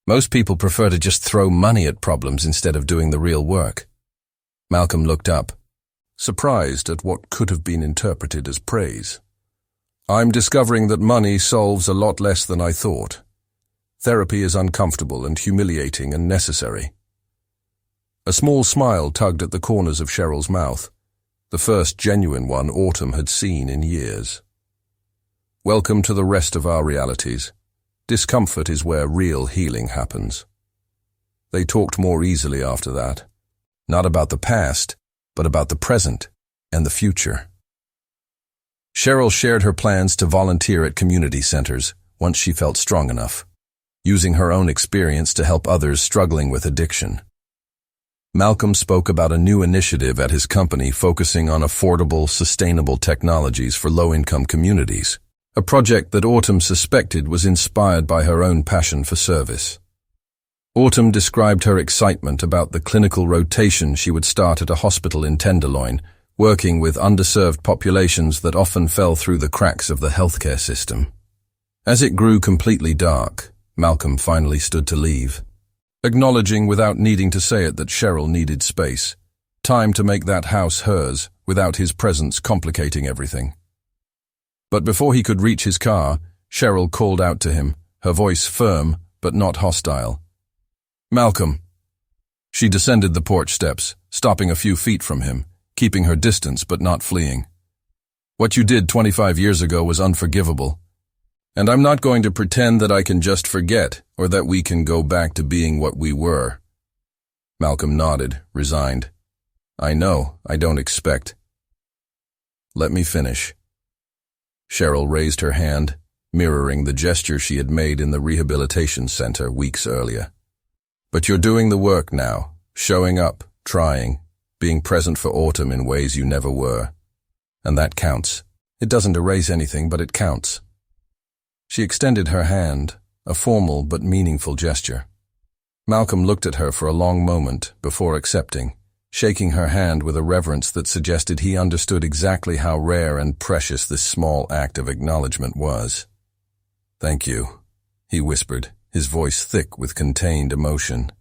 A: Most people prefer to just throw money at problems instead of doing the real work. Malcolm looked up, surprised at what could have been interpreted as praise. "I'm discovering that money solves a lot less than I thought. Therapy is uncomfortable and humiliating and necessary." A small smile tugged at the corners of Cheryl's mouth, the first genuine one Autumn had seen in years. "Welcome to the rest of our realities. Discomfort is where real healing happens." They talked more easily after that, not about the past, but about the present and the future. Cheryl shared her plans to volunteer at community centers once she felt strong enough, using her own experience to help others struggling with addiction. Malcolm spoke about a new initiative at his company focusing on affordable, sustainable technologies for low-income communities, a project that Autumn suspected was inspired by her own passion for service. Autumn described her excitement about the clinical rotation she would start at a hospital in Tenderloin, working with underserved populations that often fell through the cracks of the healthcare system. As it grew completely dark, Malcolm finally stood to leave, acknowledging without needing to say it that Cheryl needed space, time to make that house hers without his presence complicating everything. But before he could reach his car, Cheryl called out to him, her voice firm but not hostile. "Malcolm." She descended the porch steps, stopping a few feet from him, keeping her distance but not fleeing. "What you did 25 years ago was unforgivable. And I'm not going to pretend that I can just forget or that we can go back to being what we were." Malcolm nodded, resigned. "I know, I don't expect." let me finish. Cheryl raised her hand, mirroring the gesture she had made in the rehabilitation center weeks earlier. But you're doing the work now, showing up, trying, being present for Autumn in ways you never were. And that counts. It doesn't erase anything, but it counts. She extended her hand, a formal but meaningful gesture. Malcolm looked at her for a long moment before accepting, shaking her hand with a reverence that suggested he understood exactly how rare and precious this small act of acknowledgement was. "Thank you," he whispered, his voice thick with contained emotion,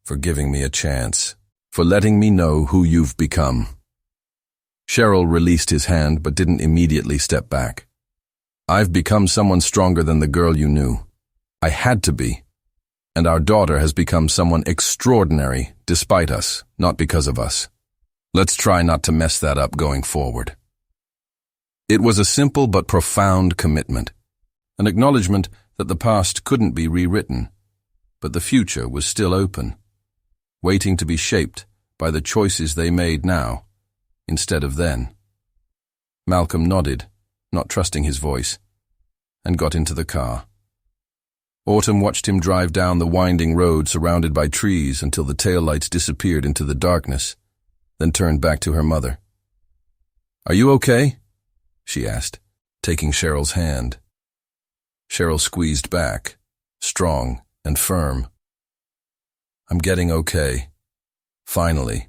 A: "for giving me a chance, for letting me know who you've become." Cheryl released his hand but didn't immediately step back. "I've become someone stronger than the girl you knew. I had to be. And our daughter has become someone extraordinary despite us, not because of us. Let's try not to mess that up going forward." It was a simple but profound commitment, an acknowledgement that the past couldn't be rewritten, but the future was still open, waiting to be shaped by the choices they made now, instead of then. Malcolm nodded, not trusting his voice, and got into the car. Autumn watched him drive down the winding road surrounded by trees until the taillights disappeared into the darkness, then turned back to her mother. "Are you okay?" she asked, taking Cheryl's hand. Cheryl squeezed back, strong and firm. "I'm getting okay. Finally.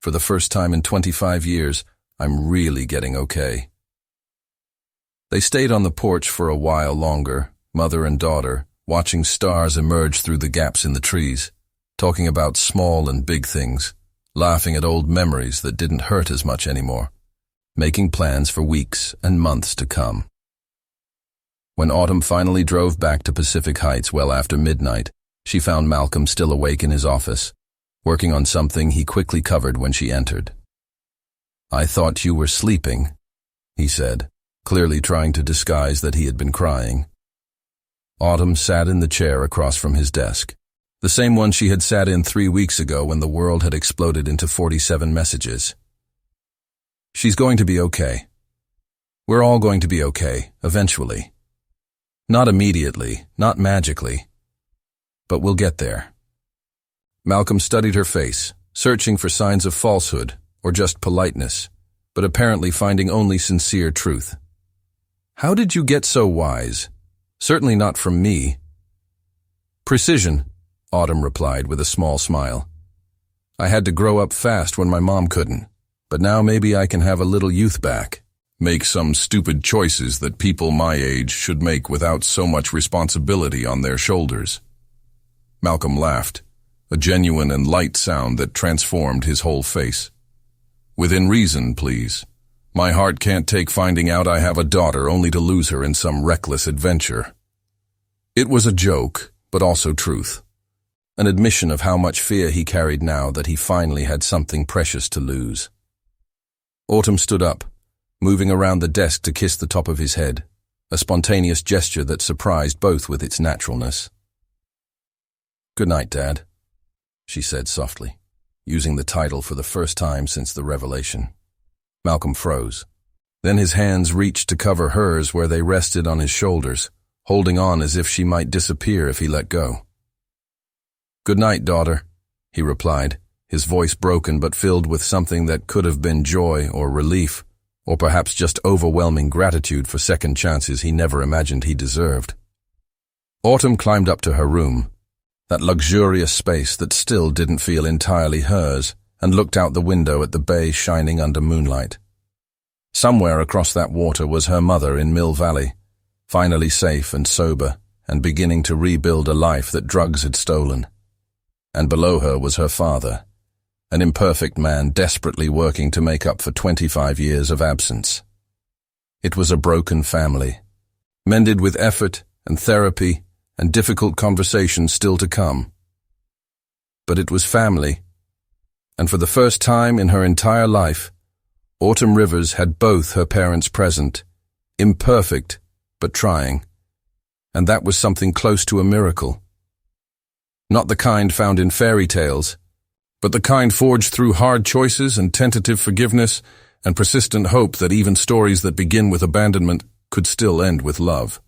A: For the first time in 25 years, I'm really getting okay." They stayed on the porch for a while longer, mother and daughter, watching stars emerge through the gaps in the trees, talking about small and big things, laughing at old memories that didn't hurt as much anymore, making plans for weeks and months to come. When Autumn finally drove back to Pacific Heights well after midnight, she found Malcolm still awake in his office, working on something he quickly covered when she entered. "I thought you were sleeping," he said, clearly trying to disguise that he had been crying. Autumn sat in the chair across from his desk, the same one she had sat in 3 weeks ago when the world had exploded into 47 messages. "She's going to be okay. We're all going to be okay, eventually. Not immediately, not magically, but we'll get there." Malcolm studied her face, searching for signs of falsehood or just politeness, but apparently finding only sincere truth. "How did you get so wise? Certainly not from me." "Precision," Autumn replied with a small smile. "I had to grow up fast when my mom couldn't, but now maybe I can have a little youth back. Make some stupid choices that people my age should make without so much responsibility on their shoulders." Malcolm laughed, a genuine and light sound that transformed his whole face. "Within reason, please. My heart can't take finding out I have a daughter only to lose her in some reckless adventure." It was a joke, but also truth. An admission of how much fear he carried now that he finally had something precious to lose. Autumn stood up, moving around the desk to kiss the top of his head, a spontaneous gesture that surprised both with its naturalness. "Good night, Dad," she said softly, using the title for the first time since the revelation. Malcolm froze. Then his hands reached to cover hers where they rested on his shoulders, holding on as if she might disappear if he let go. "Good night, daughter," he replied, his voice broken but filled with something that could have been joy or relief, or perhaps just overwhelming gratitude for second chances he never imagined he deserved. Autumn climbed up to her room, that luxurious space that still didn't feel entirely hers, and looked out the window at the bay shining under moonlight. Somewhere across that water was her mother in Mill Valley, finally safe and sober, and beginning to rebuild a life that drugs had stolen. And below her was her father, an imperfect man desperately working to make up for 25 years of absence. It was a broken family, mended with effort and therapy and difficult conversations still to come. But it was family, and for the first time in her entire life, Autumn Rivers had both her parents present, imperfect but trying, and that was something close to a miracle. Not the kind found in fairy tales, but the kind forged through hard choices and tentative forgiveness and persistent hope that even stories that begin with abandonment could still end with love.